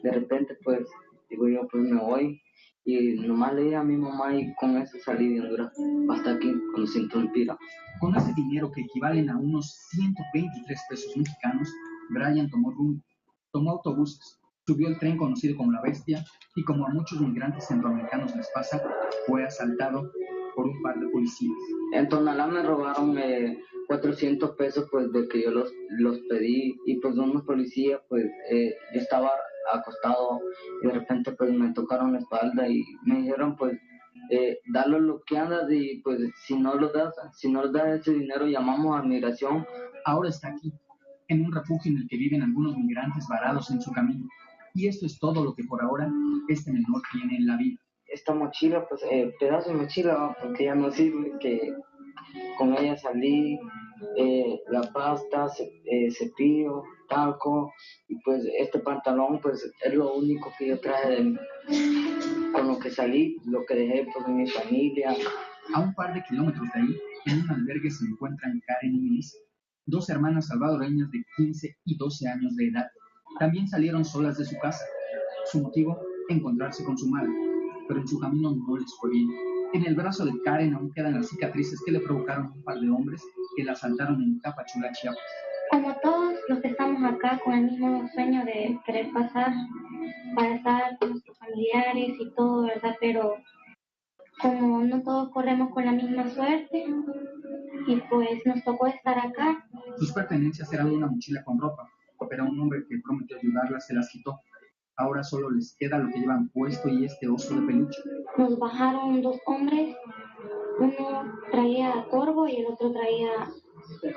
repente pues digo yo pues me voy y nomás le dije a mi mamá y con eso salí de Honduras hasta aquí con 200 lempiras. Con ese dinero que equivalen a unos 123 pesos mexicanos, Brian tomó rumbo, tomó autobuses, subió el tren conocido como La Bestia y como a muchos migrantes centroamericanos les pasa, fue asaltado por un par de policías. En Tonalá me robaron 400 pesos pues de que yo los pedí y pues unos policías pues yo estaba acostado y de repente pues me tocaron la espalda y me dijeron pues darle lo que andas y pues si no los das ese dinero llamamos a migración. Ahora está aquí, en un refugio en el que viven algunos migrantes varados en su camino. Y esto es todo lo que por ahora este menor tiene en la vida. Esta mochila, pues pedazo de mochila, porque ya no sirve, que con ella salí, la pasta, cepillo, talco, y pues este pantalón, pues es lo único que yo traje con lo que salí, lo que dejé pues en mi familia. A un par de kilómetros de ahí, en un albergue se encuentran Karen y Melissa, 2 hermanas salvadoreñas de 15 y 12 años de edad. También salieron solas de su casa. Su motivo, encontrarse con su madre, pero en su camino no les fue bien. En el brazo de Karen aún quedan las cicatrices que le provocaron un par de hombres que la asaltaron en Tapachula, Chiapas. Como todos los que estamos acá con el mismo sueño de querer pasar para estar con nuestros familiares y todo, ¿verdad? Pero como no todos corremos con la misma suerte y pues nos tocó estar acá. Sus pertenencias eran una mochila con ropa, pero un hombre que prometió ayudarlas se las quitó. Ahora solo les queda lo que llevan puesto y este oso de peluche. Nos bajaron 2 hombres, uno traía corvo y el otro traía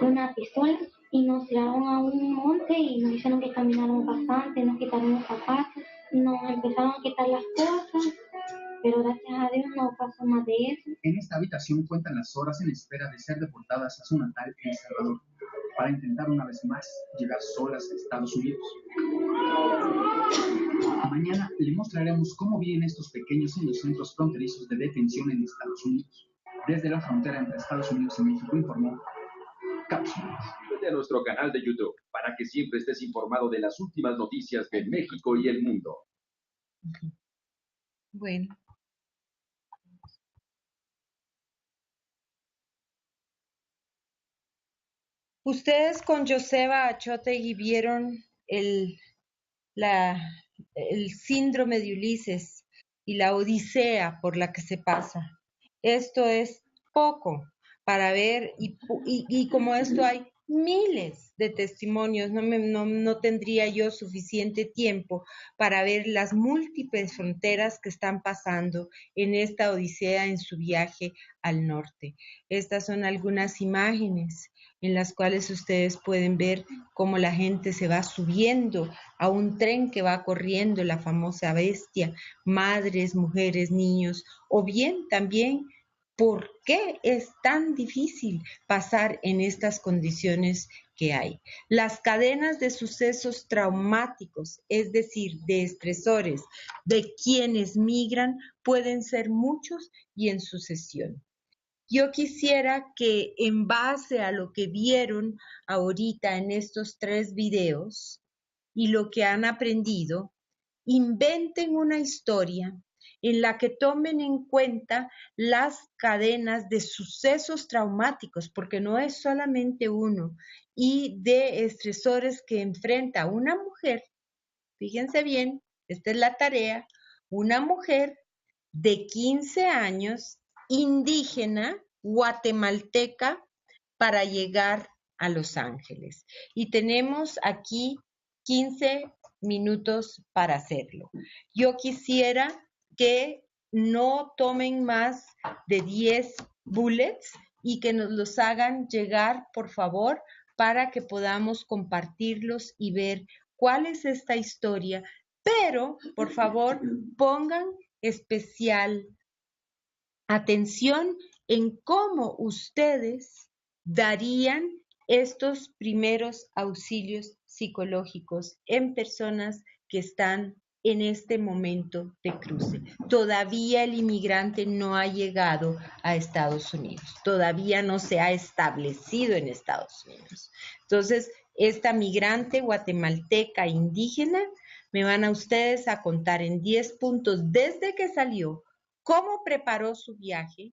una pistola y nos tiraron a un monte y nos hicieron que camináramos bastante, nos quitaron los zapatos, nos empezaron a quitar las cosas, pero gracias a Dios no pasó más de eso. En esta habitación cuentan las horas en espera de ser deportadas a su natal El Salvador, para intentar una vez más llegar solas a Estados Unidos. Mañana le mostraremos cómo viven estos pequeños en los centros fronterizos de detención en Estados Unidos. Desde la frontera entre Estados Unidos y México informó Cápsulas. suscríbete a nuestro canal de YouTube para que siempre estés informado de las últimas noticias de México y el mundo. Bueno. Ustedes con Joseba Achotegui vieron el síndrome de Ulises y la odisea por la que se pasa. Esto es poco para ver, y como esto hay miles de testimonios, no tendría yo suficiente tiempo para ver las múltiples fronteras que están pasando en esta odisea en su viaje al norte. Estas son algunas imágenes en las cuales ustedes pueden ver cómo la gente se va subiendo a un tren que va corriendo, la famosa bestia, madres, mujeres, niños, o bien también por qué es tan difícil pasar en estas condiciones que hay. Las cadenas de sucesos traumáticos, es decir, de estresores, de quienes migran, pueden ser muchos y en sucesión. Yo quisiera que en base a lo que vieron ahorita en estos 3 videos y lo que han aprendido, inventen una historia en la que tomen en cuenta las cadenas de sucesos traumáticos, porque no es solamente uno, y de estresores que enfrenta una mujer. Fíjense bien, esta es la tarea, una mujer de 15 años, indígena, guatemalteca, para llegar a Los Ángeles. Y tenemos aquí 15 minutos para hacerlo. Yo quisiera que no tomen más de 10 bullets y que nos los hagan llegar, por favor, para que podamos compartirlos y ver cuál es esta historia. Pero, por favor, pongan especial atención en cómo ustedes darían estos primeros auxilios psicológicos en personas que están en este momento de cruce. Todavía el inmigrante no ha llegado a Estados Unidos, todavía no se ha establecido en Estados Unidos. Entonces, esta migrante guatemalteca indígena, me van a ustedes a contar en 10 puntos desde que salió, cómo preparó su viaje,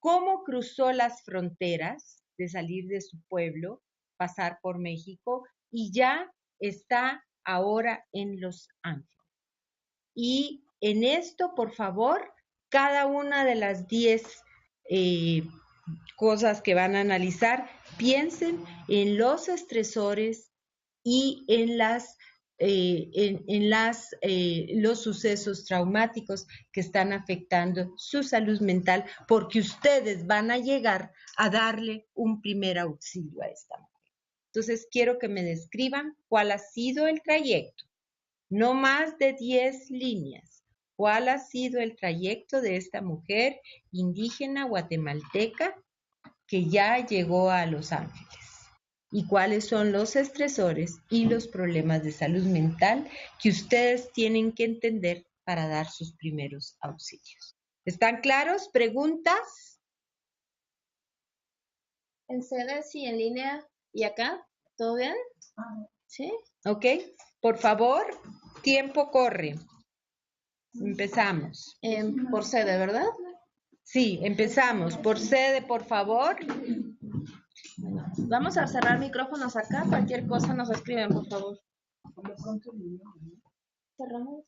cómo cruzó las fronteras de salir de su pueblo, pasar por México y ya está ahora en Los Ángeles. Y en esto, por favor, cada una de las 10 cosas que van a analizar, piensen en los estresores y en los sucesos traumáticos que están afectando su salud mental, porque ustedes van a llegar a darle un primer auxilio a esta mujer. Entonces, quiero que me describan cuál ha sido el trayecto, no más de 10 líneas. ¿Cuál ha sido el trayecto de esta mujer indígena guatemalteca que ya llegó a Los Ángeles? ¿Y cuáles son los estresores y los problemas de salud mental que ustedes tienen que entender para dar sus primeros auxilios? ¿Están claros? ¿Preguntas? En sede, sí, en línea. ¿Y acá? ¿Todo bien? ¿Sí? Ok. Por favor, tiempo corre. Empezamos. Por sede, ¿verdad? Sí, empezamos. Por sede, por favor. Vamos a cerrar micrófonos acá. Cualquier cosa nos escriben, por favor. Cerramos.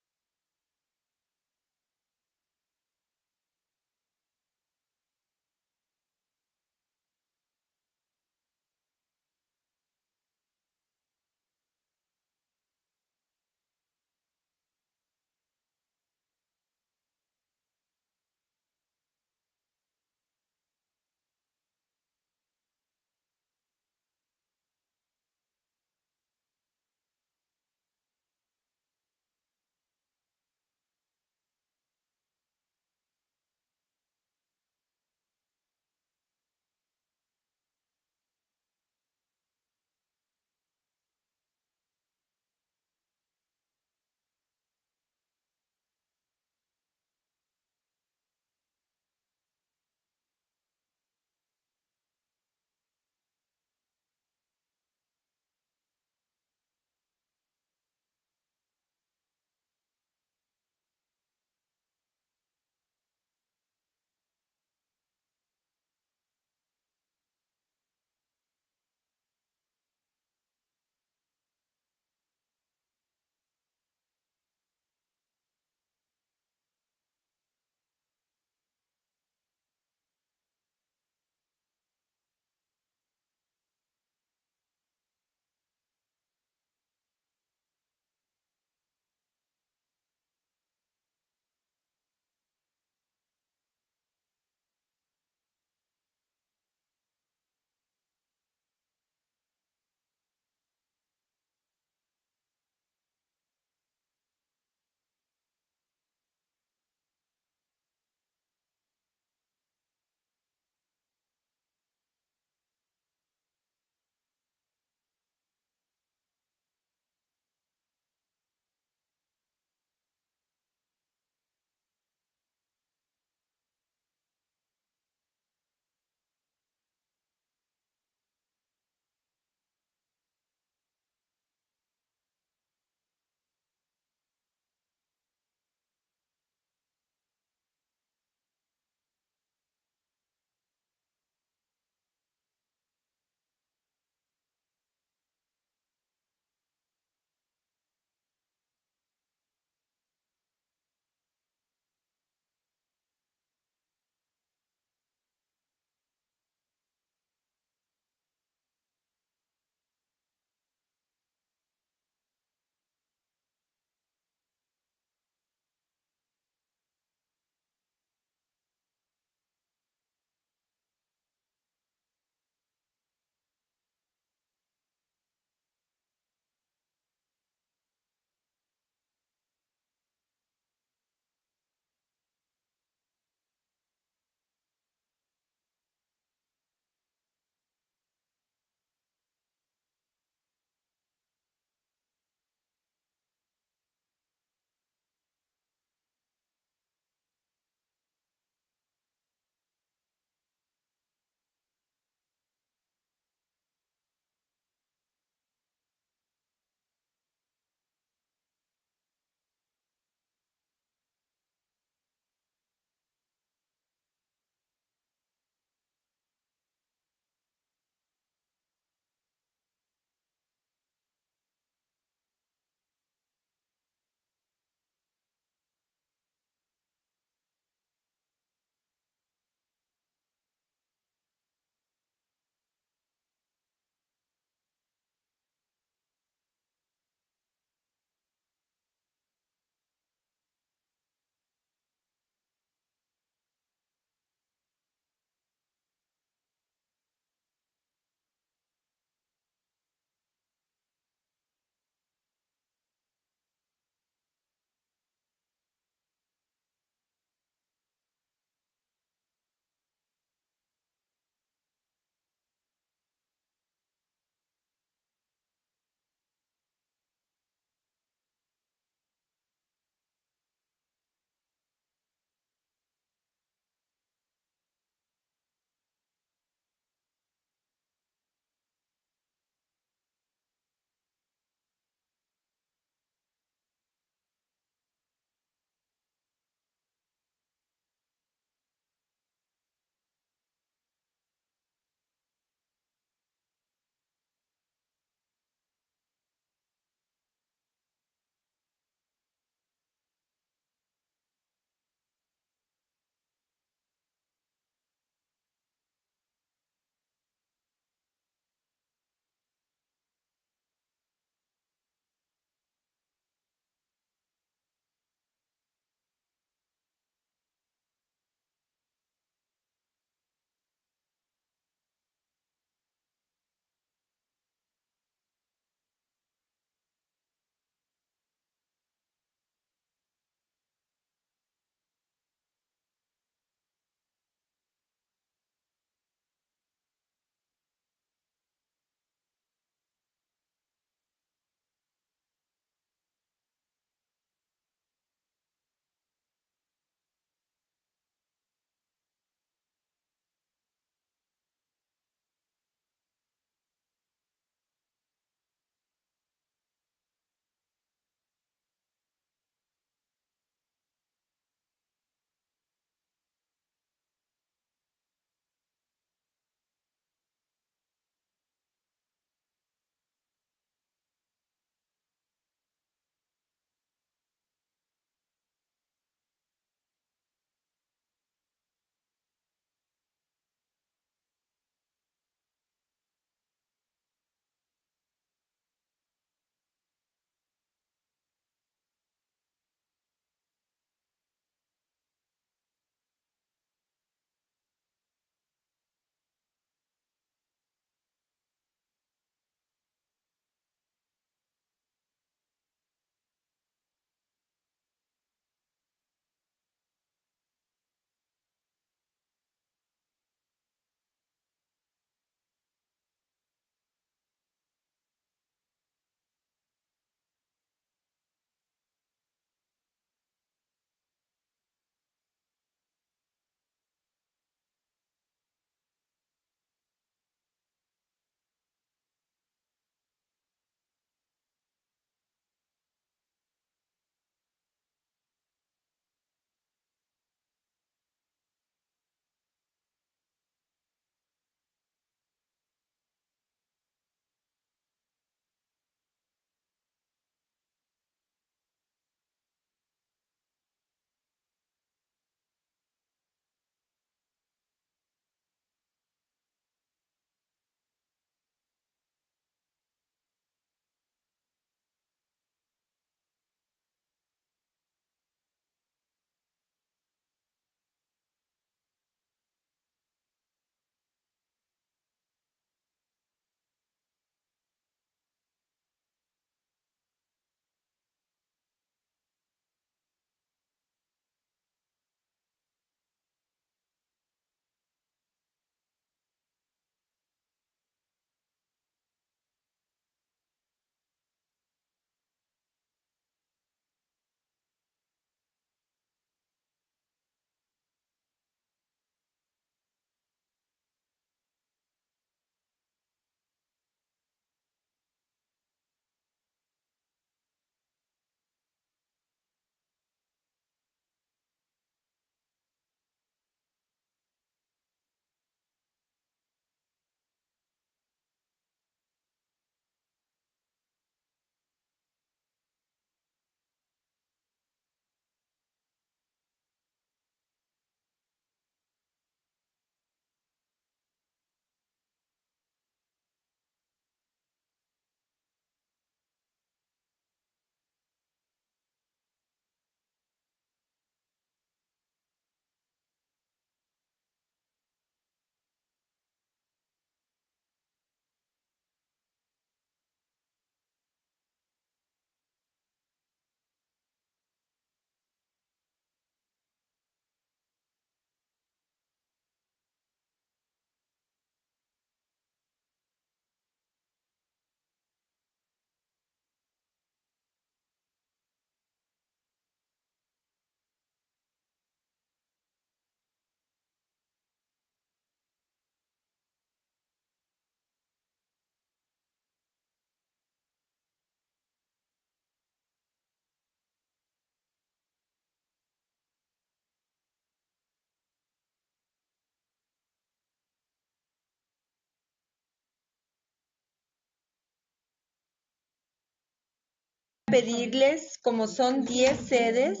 pedirles, como son 10 sedes,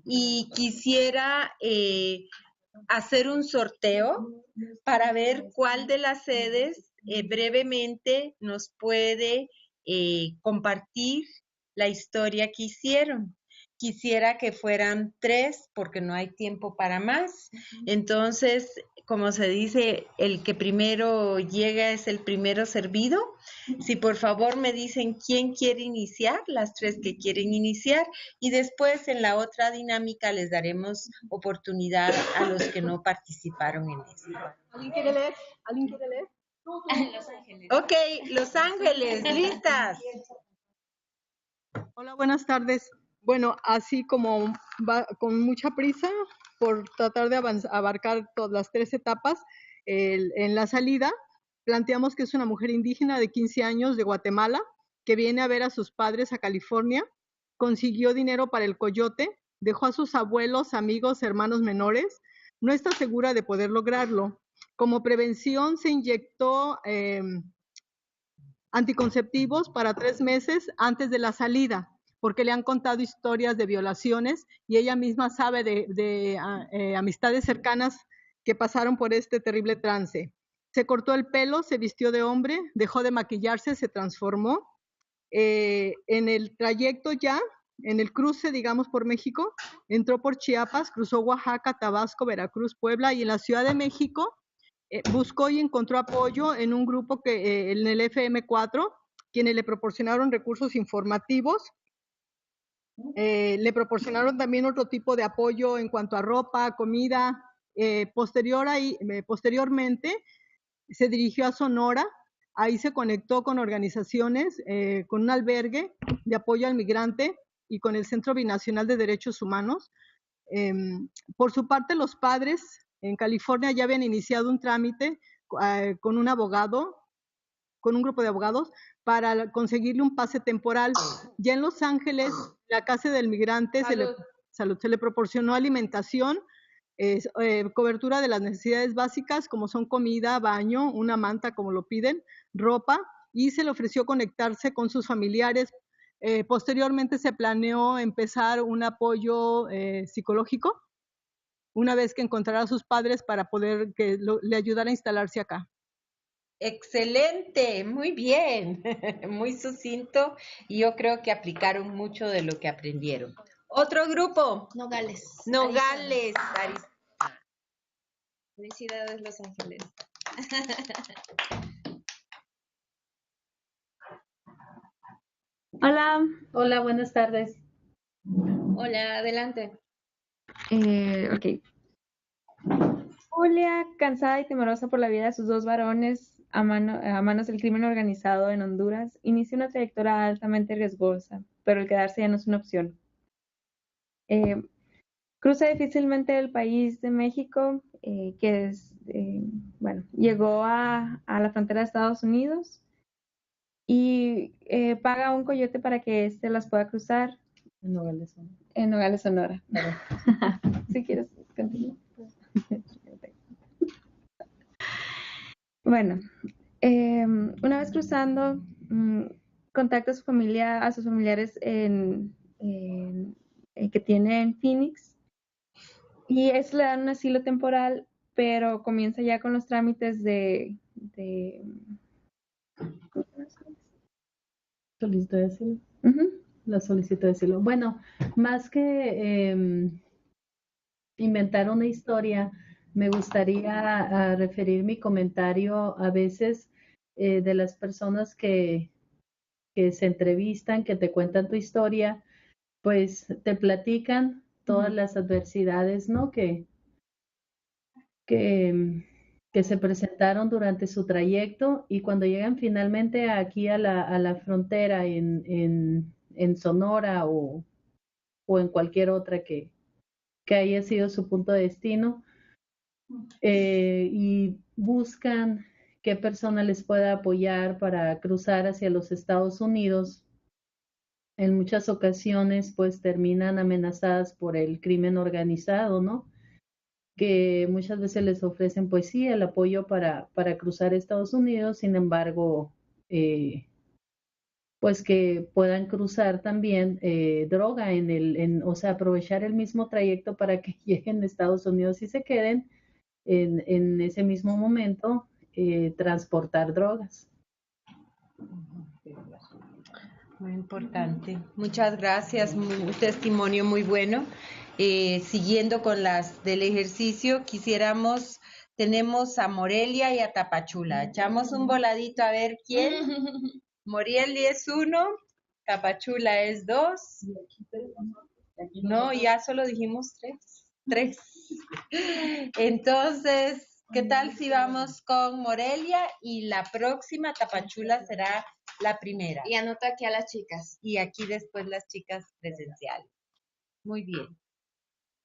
y quisiera hacer un sorteo para ver cuál de las sedes brevemente nos puede compartir la historia que hicieron. Quisiera que fueran 3 porque no hay tiempo para más. Entonces, como se dice, el que primero llega es el primero servido. Si por favor me dicen quién quiere iniciar, las 3 que quieren iniciar, y después en la otra dinámica les daremos oportunidad a los que no participaron en esto. ¿Alguien quiere leer? ¿Alguien quiere leer? Los Ángeles. Ok, Los Ángeles, listas. Hola, buenas tardes. Bueno, así como va con mucha prisa por tratar de abarcar todas las 3 etapas, en la salida planteamos que es una mujer indígena de 15 años de Guatemala que viene a ver a sus padres a California, consiguió dinero para el coyote, dejó a sus abuelos, amigos, hermanos menores, no está segura de poder lograrlo. Como prevención se inyectó anticonceptivos para 3 meses antes de la salida, porque le han contado historias de violaciones y ella misma sabe de amistades cercanas que pasaron por este terrible trance. Se cortó el pelo, se vistió de hombre, dejó de maquillarse, se transformó. En el trayecto ya, en el cruce, digamos, por México, entró por Chiapas, cruzó Oaxaca, Tabasco, Veracruz, Puebla, y en la Ciudad de México buscó y encontró apoyo en un grupo que en el FM4, quienes le proporcionaron recursos informativos. Le proporcionaron también otro tipo de apoyo en cuanto a ropa, comida. Posteriormente se dirigió a Sonora. Ahí se conectó con organizaciones, con un albergue de apoyo al migrante y con el Centro Binacional de Derechos Humanos. Por su parte, los padres en California ya habían iniciado un trámite con un abogado, con un grupo de abogados, para conseguirle un pase temporal. Ya en Los Ángeles, la Casa del Migrante se le proporcionó alimentación, cobertura de las necesidades básicas, como son comida, baño, una manta, como lo piden, ropa, y se le ofreció conectarse con sus familiares. Posteriormente se planeó empezar un apoyo psicológico, una vez que encontrara a sus padres para poder que le ayudara a instalarse acá. Excelente, muy bien, muy sucinto, y yo creo que aplicaron mucho de lo que aprendieron. Otro grupo. Nogales. Nogales, Arizona. Felicidades, Los Ángeles. Hola. Hola, buenas tardes. Hola, adelante. Ok. Julia, cansada y temerosa por la vida de sus 2 varones a manos del crimen organizado en Honduras, inicia una trayectoria altamente riesgosa, pero el quedarse ya no es una opción. Cruza difícilmente el país de México, llegó a la frontera de Estados Unidos y paga a un coyote para que éste las pueda cruzar. En Nogales, Sonora. En Nogales, Sonora. Si quieres, continúa. Bueno, una vez cruzando, contacta a su familia, a sus familiares que tiene en Phoenix, y eso le dan un asilo temporal, pero comienza ya con los trámites de Solicitud de asilo. La solicitud de asilo. Bueno, más que inventar una historia, me gustaría referir mi comentario a veces de las personas que se entrevistan, que te cuentan tu historia, pues te platican todas las adversidades, ¿no? Que se presentaron durante su trayecto, y cuando llegan finalmente aquí a la frontera en Sonora o en cualquier otra que haya sido su punto de destino, y buscan qué persona les pueda apoyar para cruzar hacia los Estados Unidos, en muchas ocasiones pues terminan amenazadas por el crimen organizado, ¿no? Que muchas veces les ofrecen pues sí el apoyo para cruzar Estados Unidos, sin embargo pues que puedan cruzar también droga o sea, aprovechar el mismo trayecto para que lleguen a Estados Unidos y se queden en ese mismo momento, transportar drogas. Muy importante. Muchas gracias. Un testimonio muy bueno. Siguiendo con las del ejercicio, tenemos a Morelia y a Tapachula. Echamos un voladito a ver quién. Morelia es 1, Tapachula es 2. No, ya solo dijimos 3. Entonces, ¿qué tal si vamos con Morelia y la próxima Tapachula será la primera? Y anota aquí a las chicas. Y aquí después las chicas presenciales. Muy bien.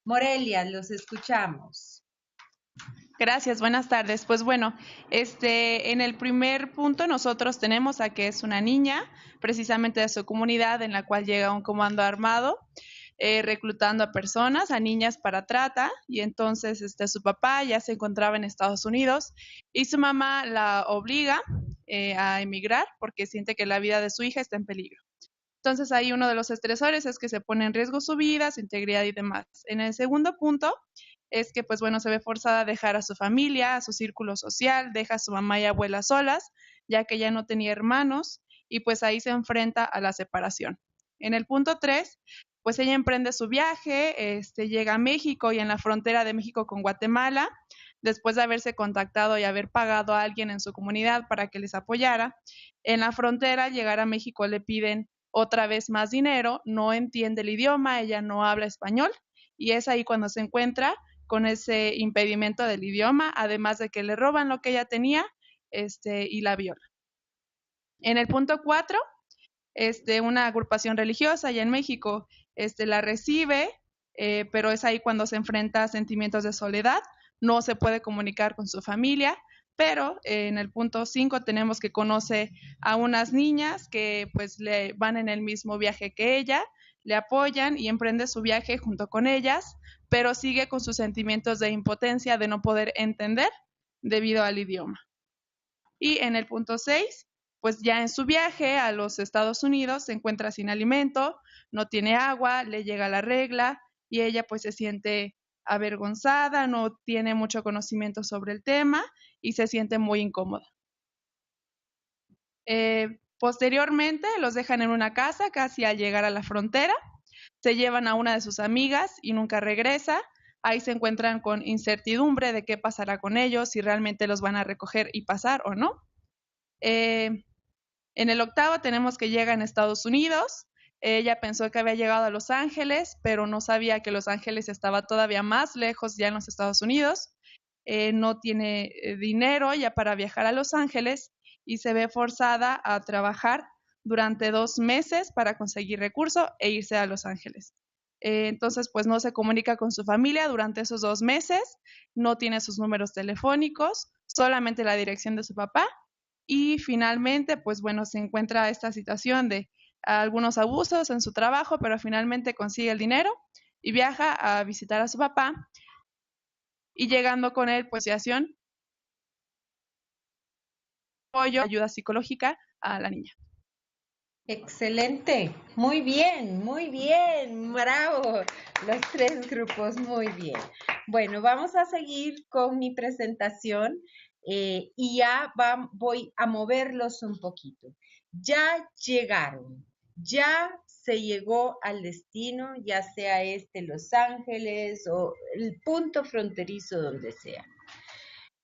Morelia, los escuchamos. Gracias, buenas tardes. Pues bueno, en el primer punto nosotros tenemos a que es una niña, precisamente de su comunidad, en la cual llega un comando armado, reclutando a personas, a niñas para trata, y entonces su papá ya se encontraba en Estados Unidos y su mamá la obliga a emigrar porque siente que la vida de su hija está en peligro. Entonces ahí uno de los estresores es que se pone en riesgo su vida, su integridad y demás. En el segundo punto es que pues bueno, se ve forzada a dejar a su familia, a su círculo social, deja a su mamá y abuela solas, ya que ya no tenía hermanos, y pues ahí se enfrenta a la separación. En el punto 3, pues ella emprende su viaje, llega a México y en la frontera de México con Guatemala, después de haberse contactado y haber pagado a alguien en su comunidad para que les apoyara, en la frontera, llegar a México le piden otra vez más dinero, no entiende el idioma, ella no habla español, y es ahí cuando se encuentra con ese impedimento del idioma, además de que le roban lo que ella tenía y la violan. En el punto 4, una agrupación religiosa allá en México la recibe, pero es ahí cuando se enfrenta a sentimientos de soledad, no se puede comunicar con su familia, pero en el punto 5 tenemos que conoce a unas niñas que pues le van en el mismo viaje que ella, le apoyan y emprende su viaje junto con ellas, pero sigue con sus sentimientos de impotencia de no poder entender debido al idioma. Y en el punto 6, pues ya en su viaje a los Estados Unidos se encuentra sin alimento, no tiene agua, le llega la regla y ella pues se siente avergonzada, no tiene mucho conocimiento sobre el tema y se siente muy incómoda. Posteriormente los dejan en una casa casi al llegar a la frontera, se llevan a una de sus amigas y nunca regresa. Ahí se encuentran con incertidumbre de qué pasará con ellos, si realmente los van a recoger y pasar o no. En el 8 tenemos que llega en Estados Unidos. Ella pensó que había llegado a Los Ángeles, pero no sabía que Los Ángeles estaba todavía más lejos ya en los Estados Unidos. No tiene dinero ya para viajar a Los Ángeles y se ve forzada a trabajar durante 2 meses para conseguir recursos e irse a Los Ángeles. Entonces, pues no se comunica con su familia durante esos 2 meses, no tiene sus números telefónicos, solamente la dirección de su papá. Y finalmente, pues bueno, se encuentra esta situación de algunos abusos en su trabajo, pero finalmente consigue el dinero y viaja a visitar a su papá. Y llegando con él, pues, apoyo, ayuda psicológica a la niña. Excelente, muy bien, bravo, los 3 grupos, muy bien. Bueno, vamos a seguir con mi presentación y ya voy a moverlos un poquito. Ya llegaron, ya se llegó al destino, ya sea Los Ángeles o el punto fronterizo donde sea.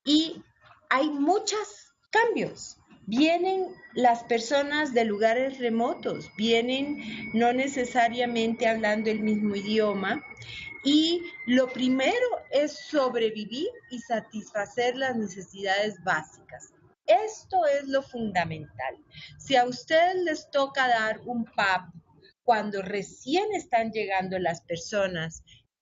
Y hay muchos cambios. Vienen las personas de lugares remotos, vienen no necesariamente hablando el mismo idioma y lo primero es sobrevivir y satisfacer las necesidades básicas. Esto es lo fundamental. Si a ustedes les toca dar un PAP cuando recién están llegando las personas,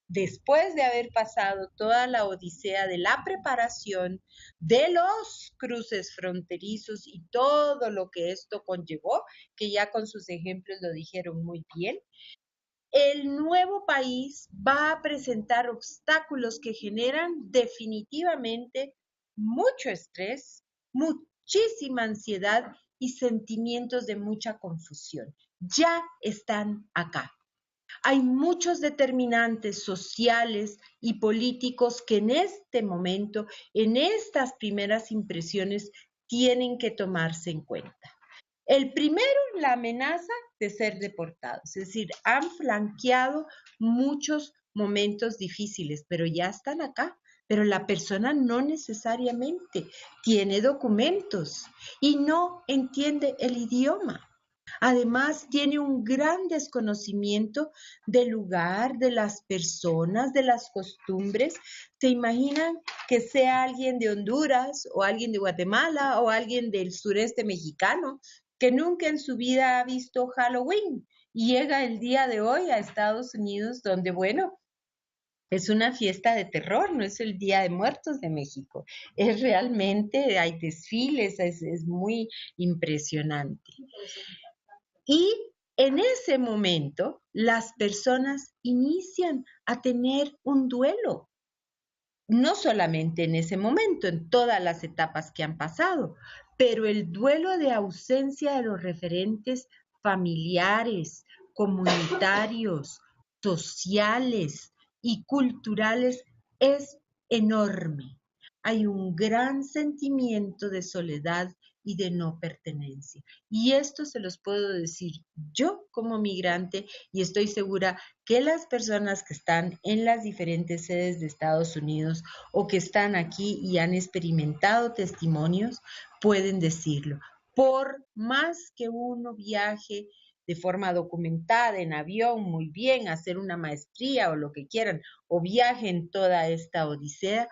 después de haber pasado toda la odisea de la preparación, de los cruces fronterizos y todo lo que esto conllevó, que ya con sus ejemplos lo dijeron muy bien, el nuevo país va a presentar obstáculos que generan definitivamente mucho estrés, muchísima ansiedad y sentimientos de mucha confusión. Ya están acá. Hay muchos determinantes sociales y políticos que en este momento, en estas primeras impresiones, tienen que tomarse en cuenta. El primero, la amenaza de ser deportados, es decir, han flanqueado muchos momentos difíciles, pero ya están acá. Pero la persona no necesariamente tiene documentos y no entiende el idioma. Además, tiene un gran desconocimiento del lugar, de las personas, de las costumbres. ¿Se imaginan que sea alguien de Honduras o alguien de Guatemala o alguien del sureste mexicano que nunca en su vida ha visto Halloween y llega el día de hoy a Estados Unidos donde, bueno, es una fiesta de terror, no es el Día de Muertos de México. Es realmente, hay desfiles, es muy impresionante. Y en ese momento, las personas inician a tener un duelo. No solamente en ese momento, en todas las etapas que han pasado, pero el duelo de ausencia de los referentes familiares, comunitarios, sociales y culturales es enorme. Hay un gran sentimiento de soledad y de no pertenencia. Y esto se los puedo decir yo como migrante y estoy segura que las personas que están en las diferentes sedes de Estados Unidos o que están aquí y han experimentado testimonios pueden decirlo. Por más que uno viaje de forma documentada en avión, muy bien, hacer una maestría o lo que quieran, o viajen toda esta odisea,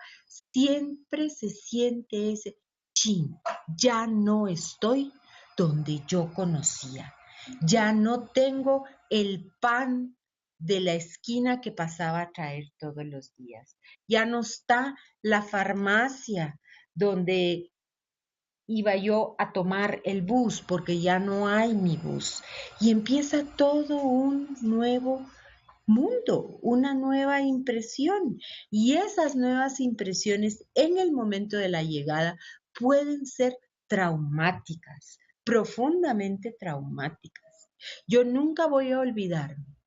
siempre se siente ese chin, ya no estoy donde yo conocía, ya no tengo el pan de la esquina que pasaba a traer todos los días, ya no está la farmacia donde iba yo a tomar el bus porque ya no hay mi bus y empieza todo un nuevo mundo, una nueva impresión y esas nuevas impresiones en el momento de la llegada pueden ser traumáticas, profundamente traumáticas. Yo nunca voy a olvidarme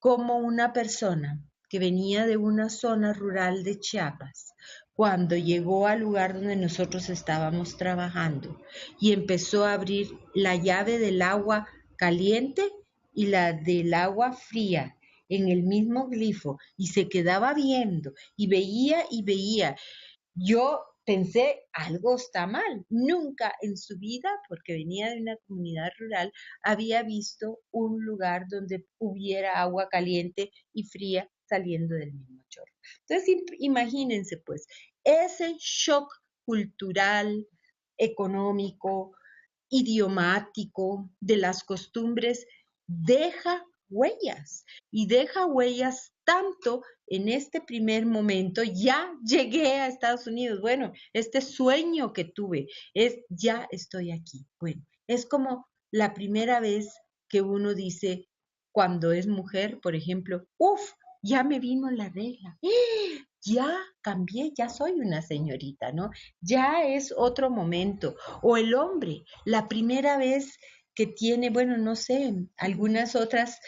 cómo una persona que venía de una zona rural de Chiapas, cuando llegó al lugar donde nosotros estábamos trabajando y empezó a abrir la llave del agua caliente y la del agua fría en el mismo glifo y se quedaba viendo y veía. Yo pensé, algo está mal. Nunca en su vida, porque venía de una comunidad rural, había visto un lugar donde hubiera agua caliente y fría saliendo del mismo chorro. Entonces, imagínense pues, ese shock cultural, económico, idiomático, de las costumbres, deja huellas y deja huellas tanto en este primer momento, ya llegué a Estados Unidos, bueno, este sueño que tuve es, ya estoy aquí. Bueno, es como la primera vez que uno dice, cuando es mujer, por ejemplo, ya me vino la regla, ya cambié, ya soy una señorita, ¿no? Ya es otro momento. O el hombre, la primera vez que tiene, bueno, no sé, algunas otras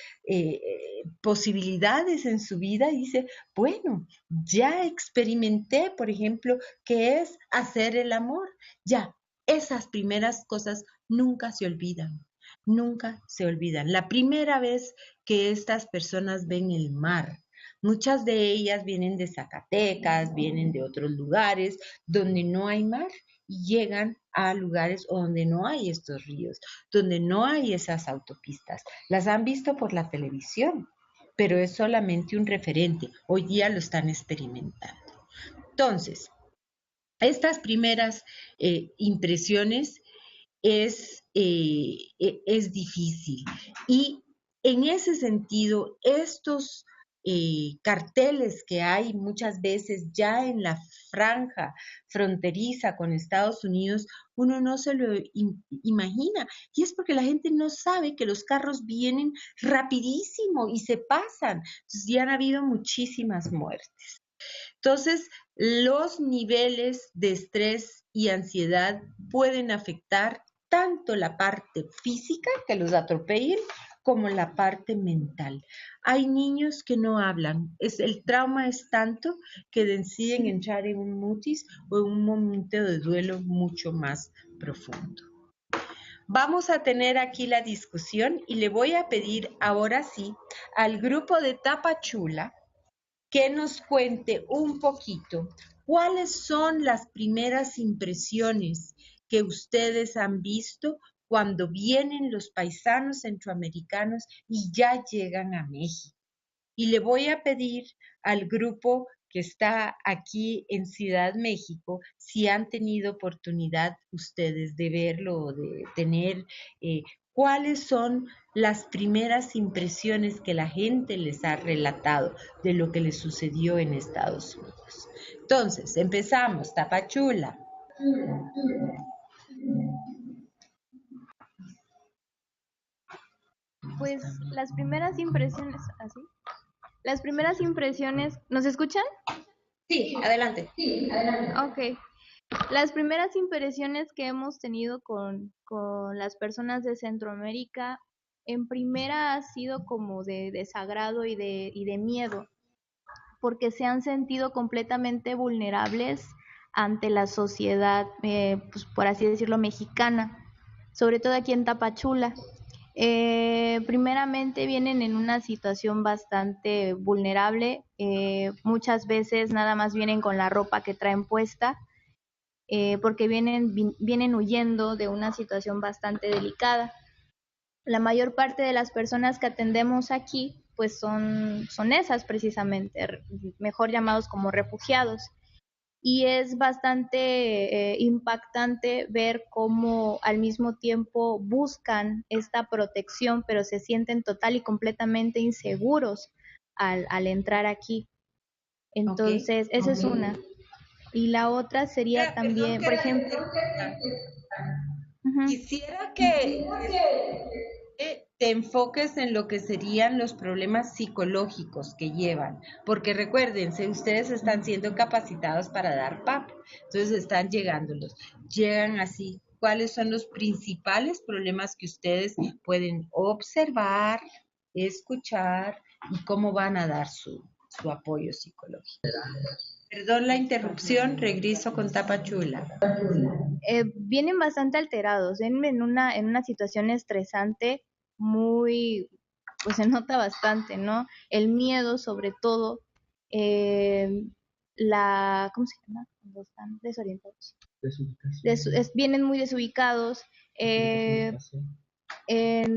posibilidades en su vida, dice, bueno, ya experimenté, por ejemplo, qué es hacer el amor. Ya, esas primeras cosas nunca se olvidan, nunca se olvidan. La primera vez que estas personas ven el mar, muchas de ellas vienen de Zacatecas, vienen de otros lugares donde no hay mar y llegan a lugares donde no hay estos ríos, donde no hay esas autopistas. Las han visto por la televisión, pero es solamente un referente. Hoy día lo están experimentando. Entonces, estas primeras impresiones es difícil. Y en ese sentido, estos carteles que hay muchas veces ya en la franja fronteriza con Estados Unidos, uno no se lo imagina. Y es porque la gente no sabe que los carros vienen rapidísimo y se pasan. Entonces, ya han habido muchísimas muertes. Entonces, los niveles de estrés y ansiedad pueden afectar tanto la parte física, que los atropellen, como la parte mental. Hay niños que no hablan. El trauma es tanto que deciden entrar en un mutis o en un momento de duelo mucho más profundo. Vamos a tener aquí la discusión y le voy a pedir ahora sí al grupo de Tapachula que nos cuente un poquito cuáles son las primeras impresiones que ustedes han visto cuando vienen los paisanos centroamericanos y ya llegan a México. Y le voy a pedir al grupo que está aquí en Ciudad México, si han tenido oportunidad ustedes de verlo o de tener, cuáles son las primeras impresiones que la gente les ha relatado de lo que les sucedió en Estados Unidos. Entonces, empezamos, Tapachula. Pues las primeras impresiones, ¿así? Las primeras impresiones, ¿nos escuchan? Sí, adelante. Ok. Las primeras impresiones que hemos tenido con las personas de Centroamérica, en primera ha sido como de desagrado y de miedo, porque se han sentido completamente vulnerables ante la sociedad, pues por así decirlo, mexicana, sobre todo aquí en Tapachula. Primeramente vienen en una situación bastante vulnerable, muchas veces nada más vienen con la ropa que traen puesta, porque vienen huyendo de una situación bastante delicada. La mayor parte de las personas que atendemos aquí pues son esas precisamente, mejor llamados como refugiados. Y es bastante impactante ver cómo al mismo tiempo buscan esta protección, pero se sienten total y completamente inseguros al entrar aquí. Entonces, esa es una. Y la otra sería también, por ejemplo... Quisiera que te enfoques en lo que serían los problemas psicológicos que llevan, porque recuérdense, ustedes están siendo capacitados para dar PAP, entonces están llegan así. ¿Cuáles son los principales problemas que ustedes pueden observar, escuchar y cómo van a dar su apoyo psicológico? Perdón la interrupción, regreso con Tapachula. Vienen bastante alterados, vienen en una situación estresante muy, pues se nota bastante, ¿no? El miedo sobre todo, ¿cómo se llama? Cuando están desorientados. Vienen muy desubicados. En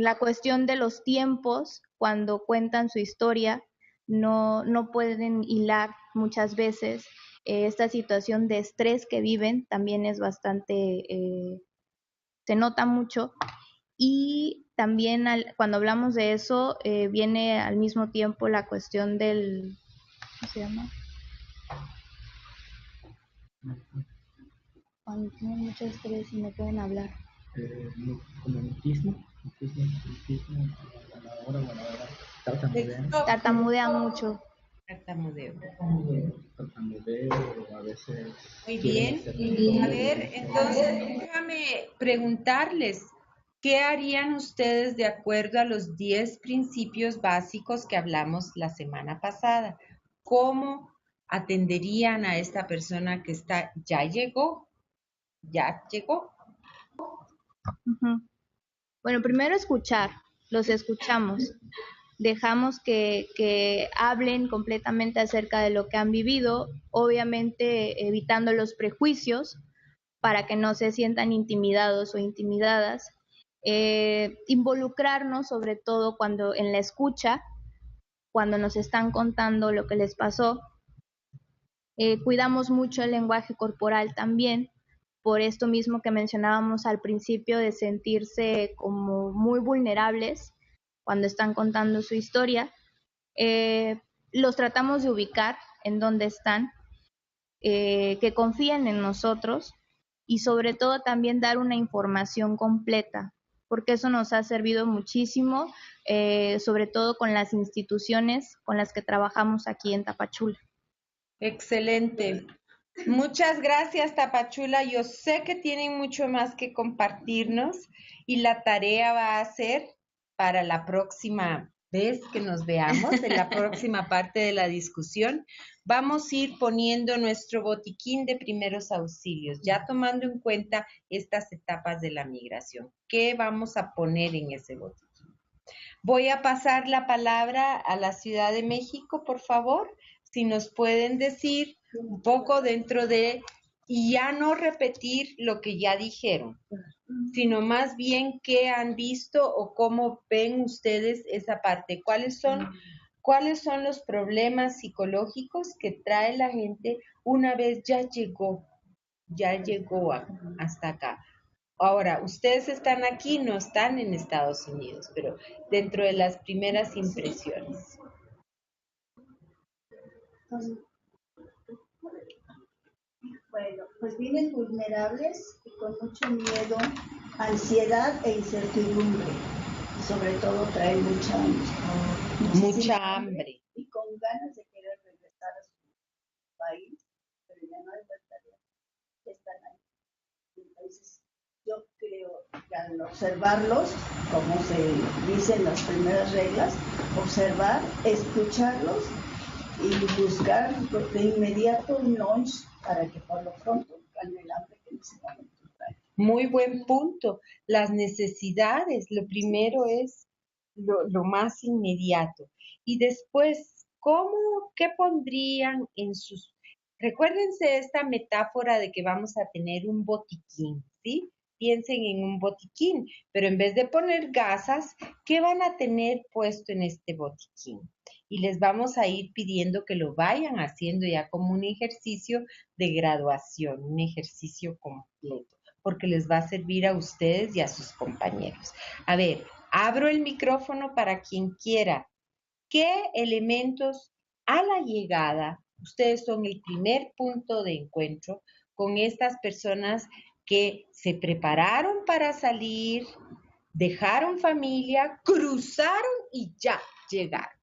la cuestión de los tiempos, cuando cuentan su historia, no pueden hilar muchas veces. Esta situación de estrés que viven también es bastante, se nota mucho. Y también cuando hablamos de eso, viene al mismo tiempo la cuestión del, ¿cómo se llama? Cuando tienen mucho estrés y no pueden hablar. Como mutismo, a la hora tartamudean mucho. Tartamudeo, a veces. Muy bien. A ver, entonces déjame preguntarles, ¿qué harían ustedes de acuerdo a los 10 principios básicos que hablamos la semana pasada? ¿Cómo atenderían a esta persona que ya llegó? Bueno, primero escuchar, los escuchamos. Dejamos que hablen completamente acerca de lo que han vivido, obviamente evitando los prejuicios para que no se sientan intimidados o intimidadas. Involucrarnos sobre todo cuando en la escucha, cuando nos están contando lo que les pasó. Cuidamos mucho el lenguaje corporal también, por esto mismo que mencionábamos al principio de sentirse como muy vulnerables cuando están contando su historia. Los tratamos de ubicar en dónde están, que confíen en nosotros y sobre todo también dar una información completa, porque eso nos ha servido muchísimo, sobre todo con las instituciones con las que trabajamos aquí en Tapachula. Excelente. Muchas gracias, Tapachula. Yo sé que tienen mucho más que compartirnos y la tarea va a ser para la próxima vez que nos veamos, en la próxima parte de la discusión. Vamos a ir poniendo nuestro botiquín de primeros auxilios, ya tomando en cuenta estas etapas de la migración. ¿Qué vamos a poner en ese botiquín? Voy a pasar la palabra a la Ciudad de México, por favor. Si nos pueden decir un poco dentro de, y ya no repetir lo que ya dijeron, sino más bien qué han visto o cómo ven ustedes esa parte. ¿Cuáles son los problemas psicológicos que trae la gente una vez ya llegó hasta acá? Ahora, ustedes están aquí, no están en Estados Unidos, pero dentro de las primeras impresiones. Bueno, pues vienen vulnerables y con mucho miedo, ansiedad e incertidumbre. Y sobre todo traen mucha hambre. Mucha hambre. Y con ganas de querer regresar a su país, pero ya no hay vuelta de están ahí. Entonces, yo creo que al observarlos, como se dice en las primeras reglas, observar, escucharlos y buscar de inmediato un lunch para que por lo pronto calme el hambre que en ese momento trae. Muy buen punto. Las necesidades, lo primero es lo más inmediato. Y después, ¿qué pondrían en sus... Recuérdense esta metáfora de que vamos a tener un botiquín, ¿sí? Piensen en un botiquín, pero en vez de poner gasas, ¿qué van a tener puesto en este botiquín? Y les vamos a ir pidiendo que lo vayan haciendo ya como un ejercicio de graduación, un ejercicio completo, porque les va a servir a ustedes y a sus compañeros. A ver, abro el micrófono para quien quiera. ¿Qué elementos a la llegada, ustedes son el primer punto de encuentro con estas personas que se prepararon para salir, dejaron familia, cruzaron y ya llegaron?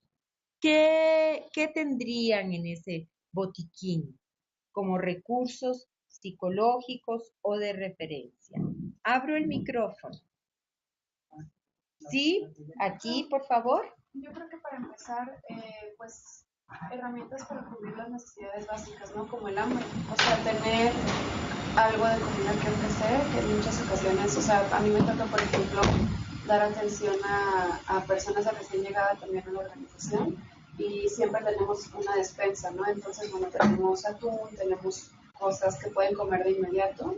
¿Qué tendrían en ese botiquín como recursos psicológicos o de referencia? Abro el micrófono. Sí, aquí, por favor. Yo creo que para empezar, pues herramientas para cubrir las necesidades básicas, ¿no? Como el hambre. O sea, tener algo de comida que ofrecer, que en muchas ocasiones, o sea, a mí me toca, por ejemplo, dar atención a personas de recién llegada también a la organización y siempre tenemos una despensa, ¿no? Entonces, bueno, tenemos atún, tenemos cosas que pueden comer de inmediato.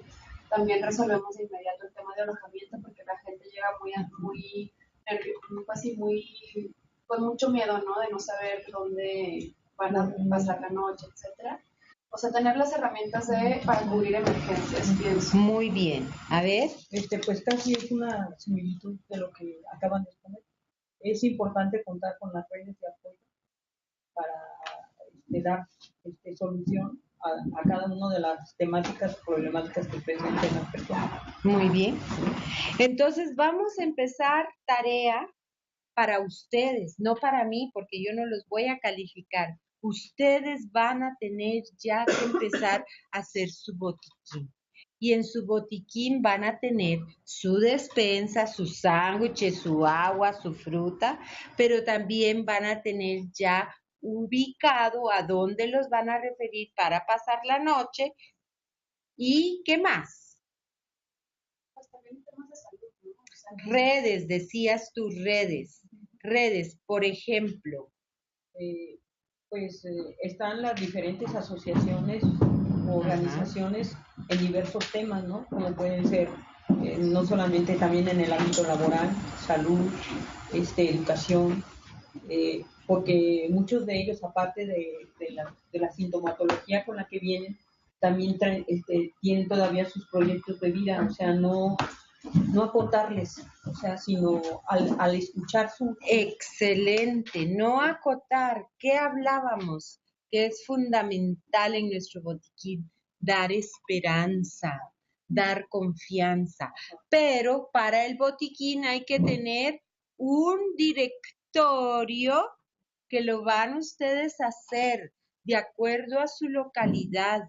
También resolvemos de inmediato el tema de alojamiento porque la gente llega con mucho miedo, ¿no? De no saber dónde van a pasar la noche, etcétera. O sea, tener las herramientas para cubrir emergencias, pienso. Muy bien. A ver. Pues casi es una similitud de lo que acaban de exponer. Es importante contar con las redes de apoyo para dar solución a cada una de las temáticas, problemáticas que presenten las personas. Muy bien. Entonces vamos a empezar tarea para ustedes, no para mí, porque yo no los voy a calificar. Ustedes van a tener ya que empezar a hacer su botiquín. Y en su botiquín van a tener su despensa, sus sándwiches, su agua, su fruta, pero también van a tener ya ubicado a dónde los van a referir para pasar la noche. ¿Y qué más? Pues también temas de salud, ¿no? O sea, redes, decías tú, redes, por ejemplo. Están las diferentes asociaciones o organizaciones en diversos temas, ¿no? Como pueden ser, no solamente también en el ámbito laboral, salud, educación, porque muchos de ellos, aparte de la sintomatología con la que vienen, también tienen todavía sus proyectos de vida, o sea, no acotarles, o sea, sino al escuchar su... Excelente, no acotar. ¿Qué hablábamos? Que es fundamental en nuestro botiquín, dar esperanza, dar confianza. Pero para el botiquín hay que tener un directorio que lo van ustedes a hacer de acuerdo a su localidad.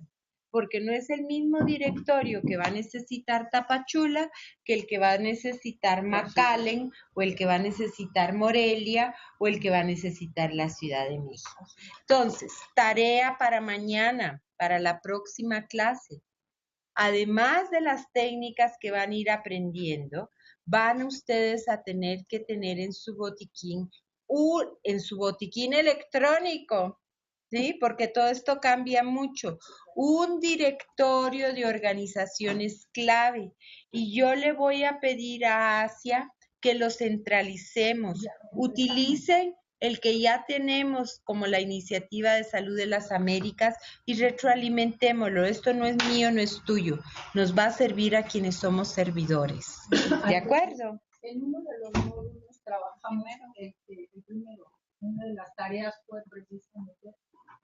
porque no es el mismo directorio que va a necesitar Tapachula que el que va a necesitar McAllen o el que va a necesitar Morelia o el que va a necesitar la Ciudad de México. Entonces, tarea para mañana, para la próxima clase. Además de las técnicas que van a ir aprendiendo, van ustedes a tener que tener en su botiquín electrónico, ¿sí? Porque todo esto cambia mucho. Un directorio de organizaciones clave. Y yo le voy a pedir a Asia que lo centralicemos. Utilicen el que ya tenemos como la Iniciativa de Salud de las Américas y retroalimentémoslo. Esto no es mío, no es tuyo. Nos va a servir a quienes somos servidores. ¿De acuerdo? En uno de los módulos trabajamos el primero. Una de las tareas fue precisamente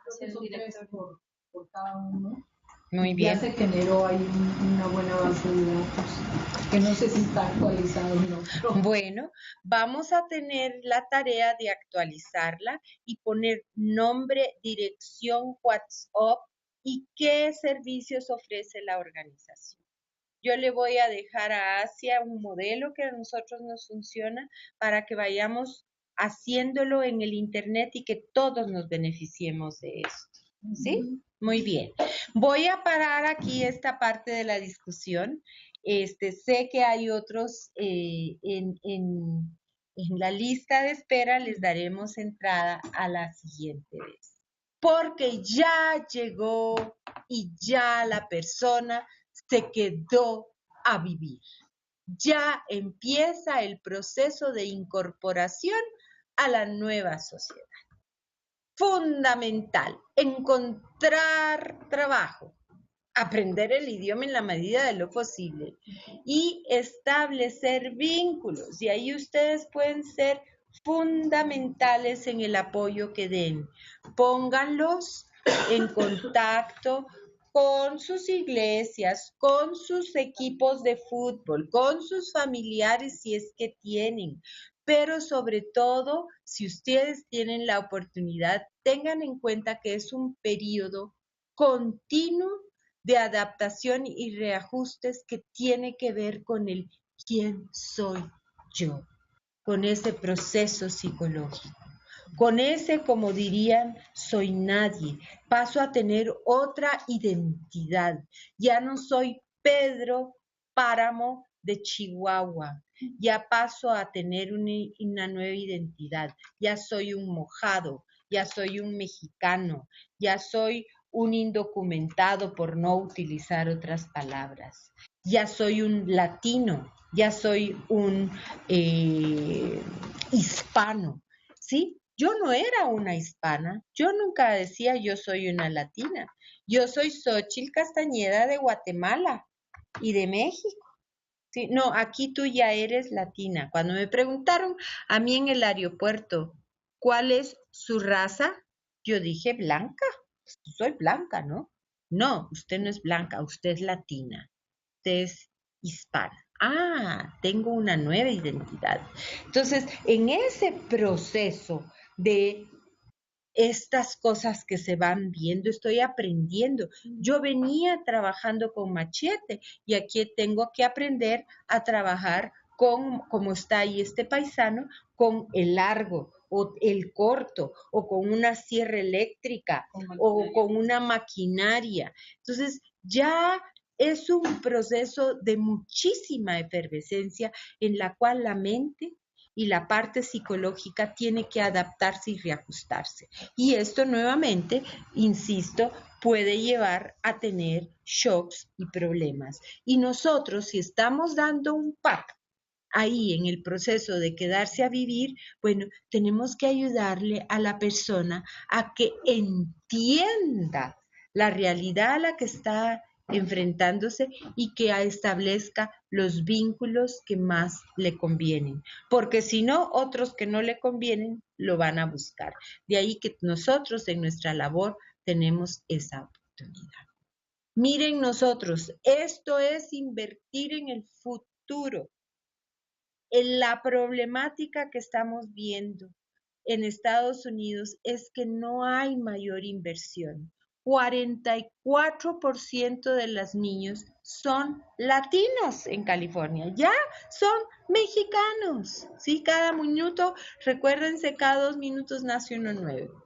hacer director por cada uno. Muy bien. Ya se generó ahí una buena base de datos, que no sé si está actualizado o no. Bueno, vamos a tener la tarea de actualizarla y poner nombre, dirección, WhatsApp y qué servicios ofrece la organización. Yo le voy a dejar a Asia un modelo que a nosotros nos funciona para que vayamos haciéndolo en el Internet y que todos nos beneficiemos de esto. ¿Sí? Muy bien. Voy a parar aquí esta parte de la discusión. Sé que hay otros en la lista de espera, les daremos entrada a la siguiente vez. Porque ya llegó y ya la persona se quedó a vivir. Ya empieza el proceso de incorporación a la nueva sociedad. Fundamental, encontrar trabajo, aprender el idioma en la medida de lo posible y establecer vínculos. Y ahí ustedes pueden ser fundamentales en el apoyo que den. Pónganlos en contacto con sus iglesias, con sus equipos de fútbol, con sus familiares si es que tienen. Pero sobre todo, si ustedes tienen la oportunidad, tengan en cuenta que es un periodo continuo de adaptación y reajustes que tiene que ver con el quién soy yo, con ese proceso psicológico. Con ese, como dirían, soy nadie. Paso a tener otra identidad. Ya no soy Pedro Páramo de Chihuahua. Ya paso a tener una nueva identidad. Ya soy un mojado, ya soy un mexicano, ya soy un indocumentado por no utilizar otras palabras. Ya soy un latino, ya soy un hispano, ¿sí? Yo no era una hispana, yo nunca decía yo soy una latina. Yo soy Xóchitl Castañeda de Guatemala y de México. ¿Sí? No, aquí tú ya eres latina. Cuando me preguntaron a mí en el aeropuerto, ¿cuál es su raza? Yo dije blanca. Soy blanca, ¿no? No, usted no es blanca, usted es latina. Usted es hispana. Ah, tengo una nueva identidad. Entonces, en ese proceso de estas cosas que se van viendo, estoy aprendiendo. Yo venía trabajando con machete y aquí tengo que aprender a trabajar con, como está ahí este paisano, con el largo o el corto o con una sierra eléctrica o con una maquinaria. Entonces, ya es un proceso de muchísima efervescencia en la cual la mente y la parte psicológica tiene que adaptarse y reajustarse. Y esto nuevamente, insisto, puede llevar a tener shocks y problemas. Y nosotros, si estamos dando un pack ahí en el proceso de quedarse a vivir, bueno, tenemos que ayudarle a la persona a que entienda la realidad a la que está enfrentándose y que establezca los vínculos que más le convienen, porque si no, otros que no le convienen lo van a buscar. De ahí que nosotros en nuestra labor tenemos esa oportunidad. Miren nosotros, esto es invertir en el futuro. En la problemática que estamos viendo en Estados Unidos es que no hay mayor inversión. 44% de los niños son latinos en California, ya son mexicanos, ¿sí? Cada minuto, recuérdense, cada 2 minutos nace uno nuevo.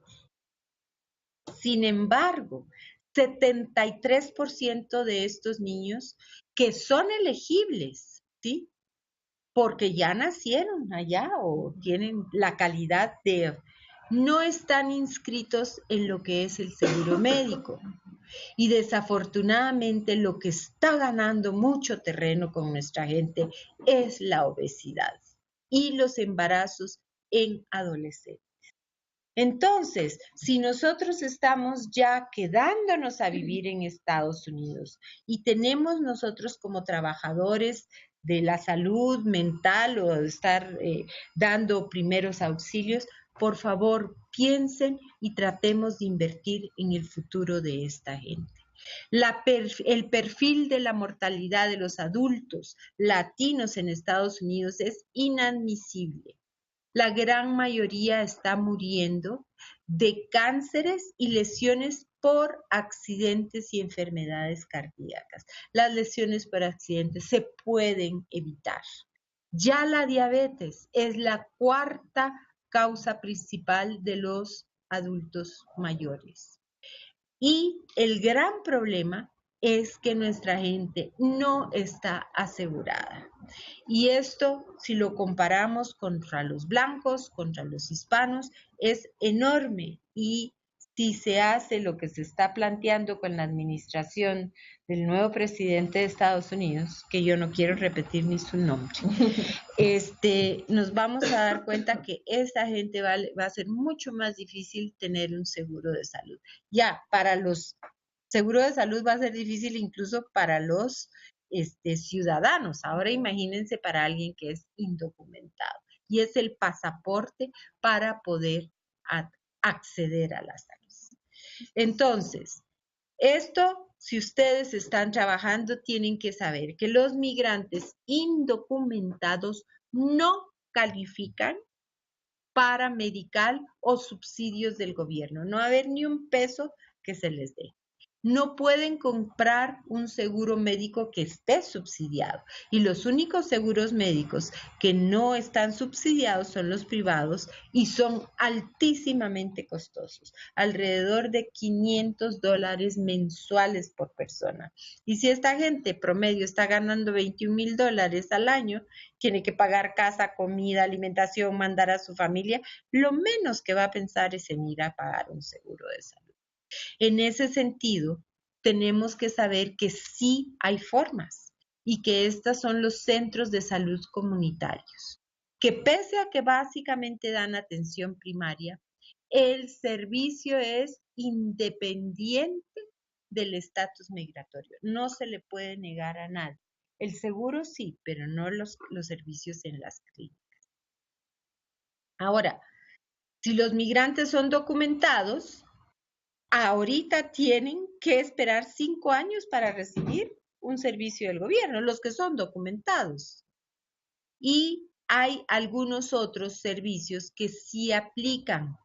Sin embargo, 73% de estos niños que son elegibles, ¿sí? Porque ya nacieron allá o tienen la calidad de... no están inscritos en lo que es el seguro médico. Y desafortunadamente lo que está ganando mucho terreno con nuestra gente es la obesidad y los embarazos en adolescentes. Entonces, si nosotros estamos ya quedándonos a vivir en Estados Unidos y tenemos nosotros como trabajadores de la salud mental o estar dando primeros auxilios, por favor, piensen y tratemos de invertir en el futuro de esta gente. El perfil de la mortalidad de los adultos latinos en Estados Unidos es inadmisible. La gran mayoría está muriendo de cánceres y lesiones por accidentes y enfermedades cardíacas. Las lesiones por accidentes se pueden evitar. Ya la diabetes es la 4ª causa principal de los adultos mayores. Y el gran problema es que nuestra gente no está asegurada. Y esto, si lo comparamos contra los blancos, contra los hispanos, es enorme. Y si se hace lo que se está planteando con la administración del nuevo presidente de Estados Unidos, que yo no quiero repetir ni su nombre, nos vamos a dar cuenta que esta gente va a ser mucho más difícil tener un seguro de salud. Ya, para los seguros de salud va a ser difícil incluso para los ciudadanos. Ahora imagínense para alguien que es indocumentado. Y es el pasaporte para poder acceder a la salud. Entonces, esto, si ustedes están trabajando, tienen que saber que los migrantes indocumentados no califican para medical o subsidios del gobierno. No va a haber ni un peso que se les dé. No pueden comprar un seguro médico que esté subsidiado. Y los únicos seguros médicos que no están subsidiados son los privados y son altísimamente costosos, alrededor de $500 mensuales por persona. Y si esta gente promedio está ganando $21,000 al año, tiene que pagar casa, comida, alimentación, mandar a su familia, lo menos que va a pensar es en ir a pagar un seguro de salud. En ese sentido, tenemos que saber que sí hay formas y que estos son los centros de salud comunitarios, que pese a que básicamente dan atención primaria, el servicio es independiente del estatus migratorio. No se le puede negar a nadie. El seguro sí, pero no los servicios en las clínicas. Ahora, si los migrantes son documentados, ahorita tienen que esperar 5 años para recibir un servicio del gobierno, los que son documentados. Y hay algunos otros servicios que sí aplican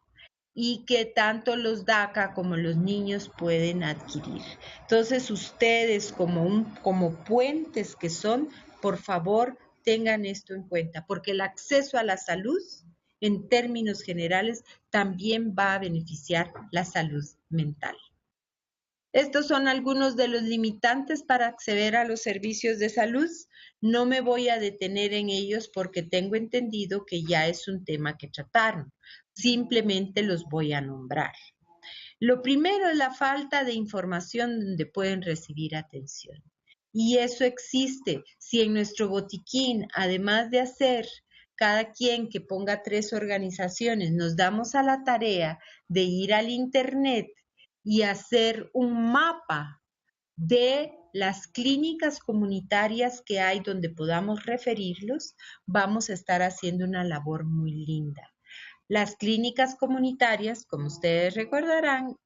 y que tanto los DACA como los niños pueden adquirir. Entonces, ustedes como puentes que son, por favor, tengan esto en cuenta, porque el acceso a la salud, en términos generales, también va a beneficiar la salud mental. Estos son algunos de los limitantes para acceder a los servicios de salud. No me voy a detener en ellos porque tengo entendido que ya es un tema que trataron. Simplemente los voy a nombrar. Lo primero es la falta de información donde pueden recibir atención. Y eso existe. Si en nuestro botiquín, además de hacer cada quien que ponga 3 organizaciones, nos damos a la tarea de ir al internet y hacer un mapa de las clínicas comunitarias que hay donde podamos referirlos, vamos a estar haciendo una labor muy linda. Las clínicas comunitarias, como ustedes recordarán,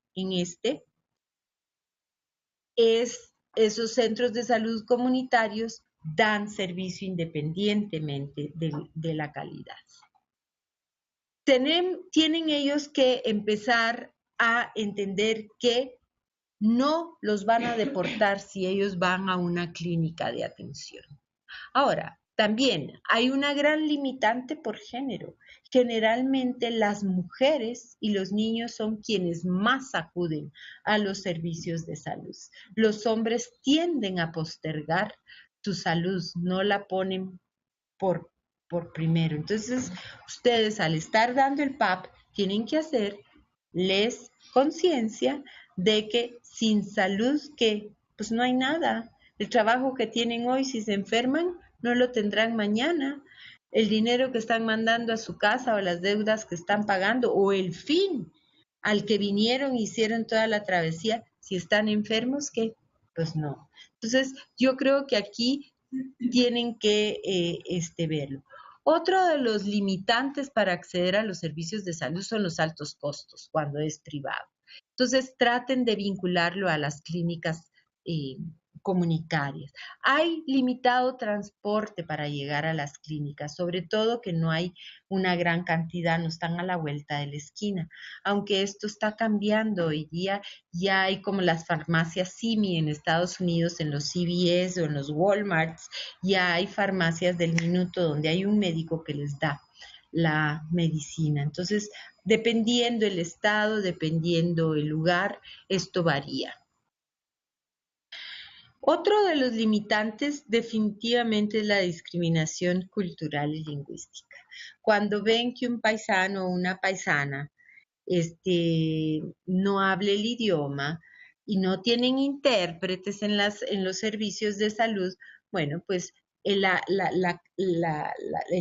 esos centros de salud comunitarios dan servicio independientemente de la calidad. Tienen ellos que empezar a entender que no los van a deportar si ellos van a una clínica de atención. Ahora, también hay una gran limitante por género. Generalmente las mujeres y los niños son quienes más acuden a los servicios de salud. Los hombres tienden a postergar su salud, no la ponen por primero. Entonces, ustedes al estar dando el PAP, tienen que hacerles conciencia de que sin salud, que pues no hay nada. El trabajo que tienen hoy, si se enferman, no lo tendrán mañana. El dinero que están mandando a su casa o las deudas que están pagando o el fin al que vinieron, hicieron toda la travesía, si están enfermos, ¿qué? Pues no. Entonces, yo creo que aquí tienen que verlo. Otro de los limitantes para acceder a los servicios de salud son los altos costos cuando es privado. Entonces, traten de vincularlo a las clínicas comunitarias. Hay limitado transporte para llegar a las clínicas, sobre todo que no hay una gran cantidad, no están a la vuelta de la esquina. Aunque esto está cambiando hoy día, ya hay como las farmacias SIMI en Estados Unidos, en los CVS o en los Walmarts, ya hay farmacias del minuto donde hay un médico que les da la medicina. Entonces, dependiendo el estado, dependiendo el lugar, esto varía. Otro de los limitantes definitivamente es la discriminación cultural y lingüística. Cuando ven que un paisano o una paisana no habla el idioma y no tienen intérpretes en los servicios de salud, bueno, pues el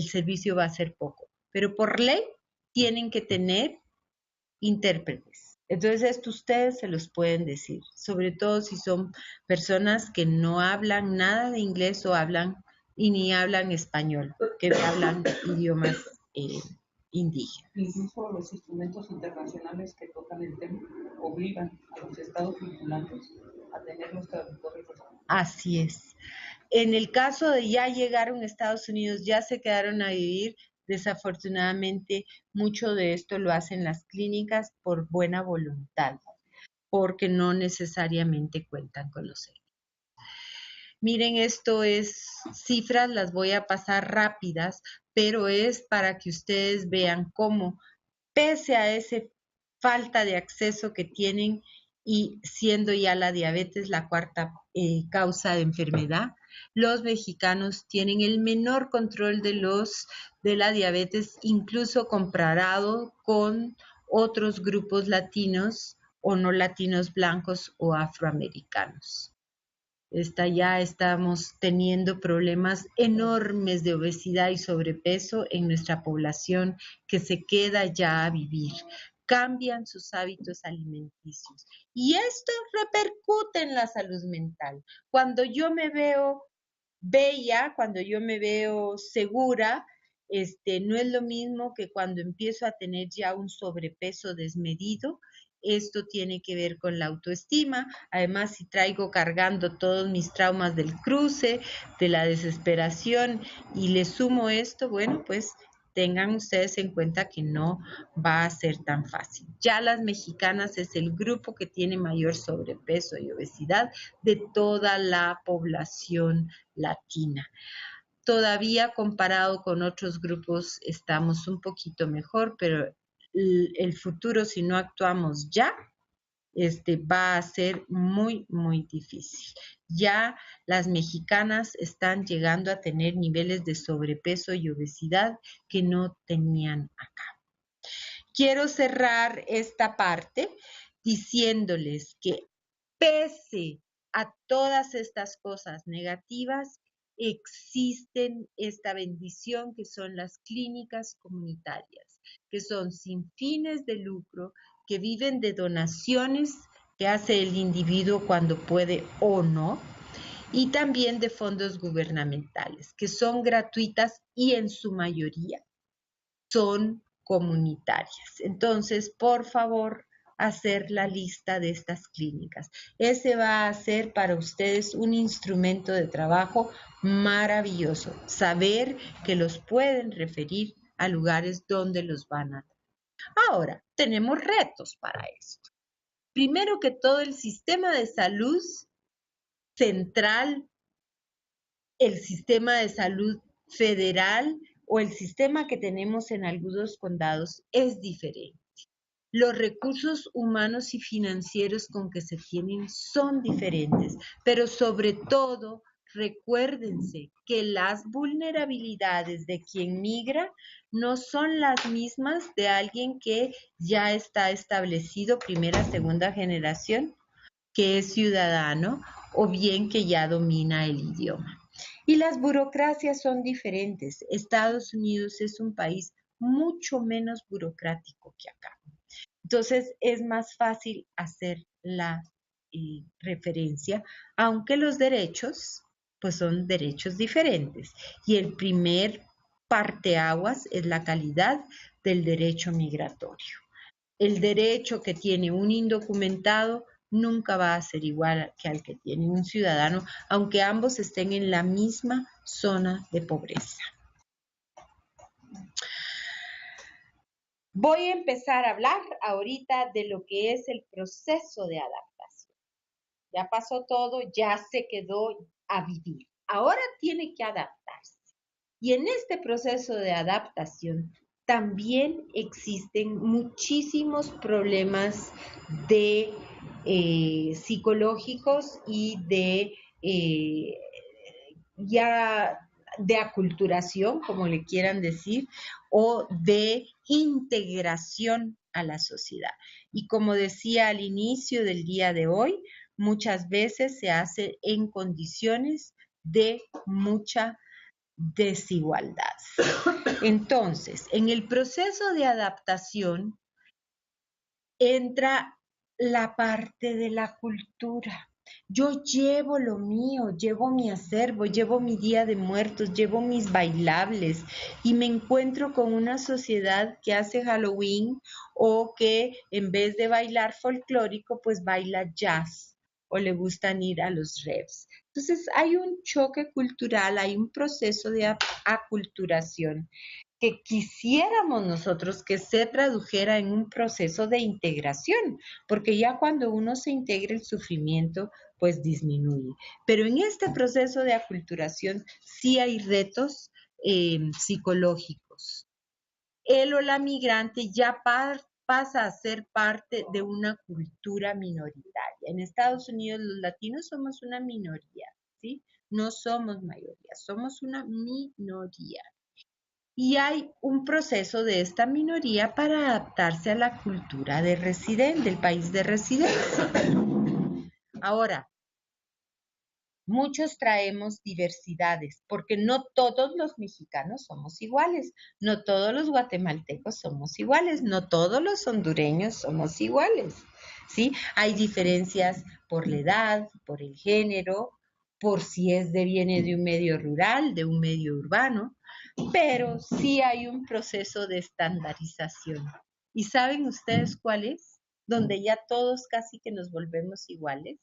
servicio va a ser poco. Pero por ley tienen que tener intérpretes. Entonces, esto ustedes se los pueden decir, sobre todo si son personas que no hablan nada de inglés o hablan y ni hablan español, que hablan idiomas indígenas. Incluso los instrumentos internacionales que tocan el tema obligan a los estados vinculantes a tener los traductores. Así es. En el caso de ya llegaron a Estados Unidos, ya se quedaron a vivir, desafortunadamente, mucho de esto lo hacen las clínicas por buena voluntad, porque no necesariamente cuentan con los servicios. Miren, esto es cifras, las voy a pasar rápidas, pero es para que ustedes vean cómo, pese a esa falta de acceso que tienen y siendo ya la diabetes la cuarta causa de enfermedad, los mexicanos tienen el menor control de la diabetes, incluso comparado con otros grupos latinos o no latinos blancos o afroamericanos. Ya estamos teniendo problemas enormes de obesidad y sobrepeso en nuestra población que se queda ya a vivir. Cambian sus hábitos alimenticios y esto repercute en la salud mental. Cuando yo me veo bella, cuando yo me veo segura, no es lo mismo que cuando empiezo a tener ya un sobrepeso desmedido. Esto tiene que ver con la autoestima. Además, si traigo cargando todos mis traumas del cruce, de la desesperación y le sumo esto, bueno, pues tengan ustedes en cuenta que no va a ser tan fácil. Ya las mexicanas es el grupo que tiene mayor sobrepeso y obesidad de toda la población latina. Todavía comparado con otros grupos estamos un poquito mejor, pero el futuro, si no actuamos ya, va a ser muy, muy difícil. Ya las mexicanas están llegando a tener niveles de sobrepeso y obesidad que no tenían acá. Quiero cerrar esta parte diciéndoles que pese a todas estas cosas negativas, existen esta bendición que son las clínicas comunitarias, que son sin fines de lucro, que viven de donaciones que hace el individuo cuando puede o no, y también de fondos gubernamentales, que son gratuitas y en su mayoría son comunitarias. Entonces, por favor, hacer la lista de estas clínicas. Ese va a ser para ustedes un instrumento de trabajo maravilloso, saber que los pueden referir a lugares donde los van a dar. Ahora, tenemos retos para esto. Primero que todo, el sistema de salud central, el sistema de salud federal o el sistema que tenemos en algunos condados es diferente. Los recursos humanos y financieros con que se tienen son diferentes, pero sobre todo recuérdense que las vulnerabilidades de quien migra no son las mismas de alguien que ya está establecido, primera, segunda generación, que es ciudadano o bien que ya domina el idioma. Y las burocracias son diferentes. Estados Unidos es un país mucho menos burocrático que acá. Entonces es más fácil hacer la referencia, aunque los derechos pues son derechos diferentes. Y el primer parteaguas es la calidad del derecho migratorio. El derecho que tiene un indocumentado nunca va a ser igual que al que tiene un ciudadano, aunque ambos estén en la misma zona de pobreza. Voy a empezar a hablar ahorita de lo que es el proceso de adaptación. Ya pasó todo, ya se quedó a vivir. Ahora tiene que adaptarse. Y en este proceso de adaptación también existen muchísimos problemas de psicológicos y de de aculturación, como le quieran decir, o de integración a la sociedad. Y como decía al inicio del día de hoy, muchas veces se hace en condiciones de mucha desigualdad. Entonces, en el proceso de adaptación entra la parte de la cultura. Yo llevo lo mío, llevo mi acervo, llevo mi Día de Muertos, llevo mis bailables y me encuentro con una sociedad que hace Halloween o que en vez de bailar folclórico, pues baila jazz o le gustan ir a los raves. Entonces hay un choque cultural, hay un proceso de aculturación que quisiéramos nosotros que se tradujera en un proceso de integración, porque ya cuando uno se integra el sufrimiento, pues disminuye. Pero en este proceso de aculturación sí hay retos psicológicos. Él o la migrante ya pasa a ser parte de una cultura minoritaria. En Estados Unidos los latinos somos una minoría, ¿sí? No somos mayoría, somos una minoría. Y hay un proceso de esta minoría para adaptarse a la cultura de del país de residencia. Ahora, muchos traemos diversidades, porque no todos los mexicanos somos iguales, no todos los guatemaltecos somos iguales, no todos los hondureños somos iguales, ¿sí? Hay diferencias por la edad, por el género, por si viene de un medio rural, de un medio urbano, pero sí hay un proceso de estandarización. ¿Y saben ustedes cuál es? Donde ya todos casi que nos volvemos iguales.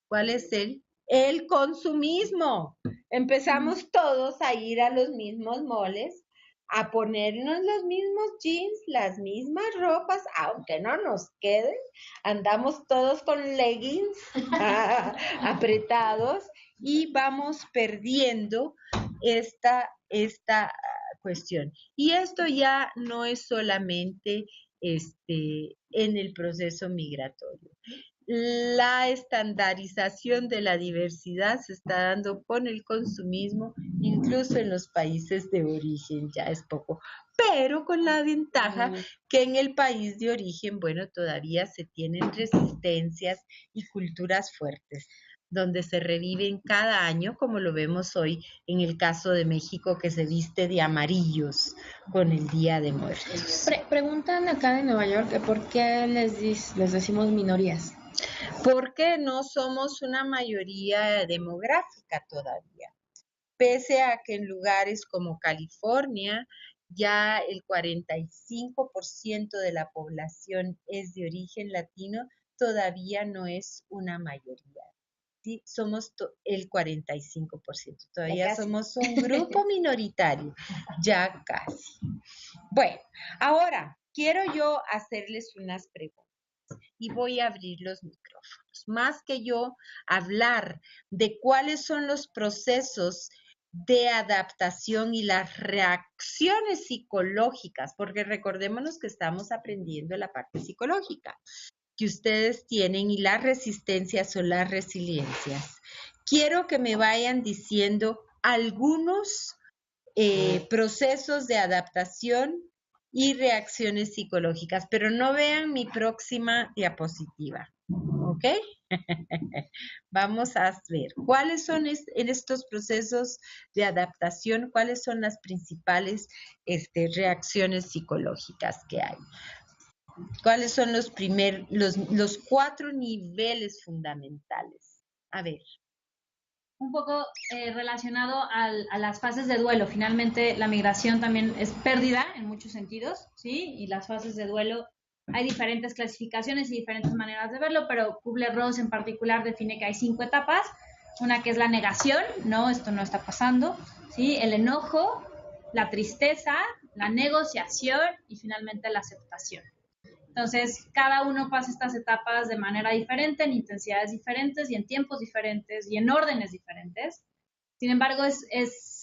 ¿Cuál es el consumismo? Empezamos todos a ir a los mismos moles, a ponernos los mismos jeans, las mismas ropas, aunque no nos queden. Andamos todos con leggings apretados y vamos perdiendo esta cuestión. Y esto ya no es solamente en el proceso migratorio. La estandarización de la diversidad se está dando con el consumismo, incluso en los países de origen, ya es poco, pero con la ventaja que en el país de origen, bueno, todavía se tienen resistencias y culturas fuertes, donde se reviven cada año, como lo vemos hoy en el caso de México, que se viste de amarillos con el Día de Muertos. Preguntan acá de Nueva York que por qué les decimos minorías. Porque no somos una mayoría demográfica todavía. Pese a que en lugares como California ya el 45% de la población es de origen latino, todavía no es una mayoría. Sí, somos el 45%, todavía somos un grupo minoritario, ya casi. Bueno, ahora quiero yo hacerles unas preguntas y voy a abrir los micrófonos. Más que yo hablar de cuáles son los procesos de adaptación y las reacciones psicológicas, porque recordémonos que estamos aprendiendo la parte psicológica que ustedes tienen y las resistencias o las resiliencias. Quiero que me vayan diciendo algunos procesos de adaptación y reacciones psicológicas, pero no vean mi próxima diapositiva, ¿ok? Vamos a ver cuáles son en estos procesos de adaptación, cuáles son las principales reacciones psicológicas que hay. ¿Cuáles son los 4 niveles fundamentales? A ver. Un poco relacionado a las fases de duelo. Finalmente, la migración también es pérdida en muchos sentidos, ¿sí? Y las fases de duelo, hay diferentes clasificaciones y diferentes maneras de verlo, pero Kubler-Ross en particular define que hay 5 etapas. Una que es la negación, no, esto no está pasando, ¿sí? El enojo, la tristeza, la negociación y finalmente la aceptación. Entonces, cada uno pasa estas etapas de manera diferente, en intensidades diferentes y en tiempos diferentes y en órdenes diferentes. Sin embargo, es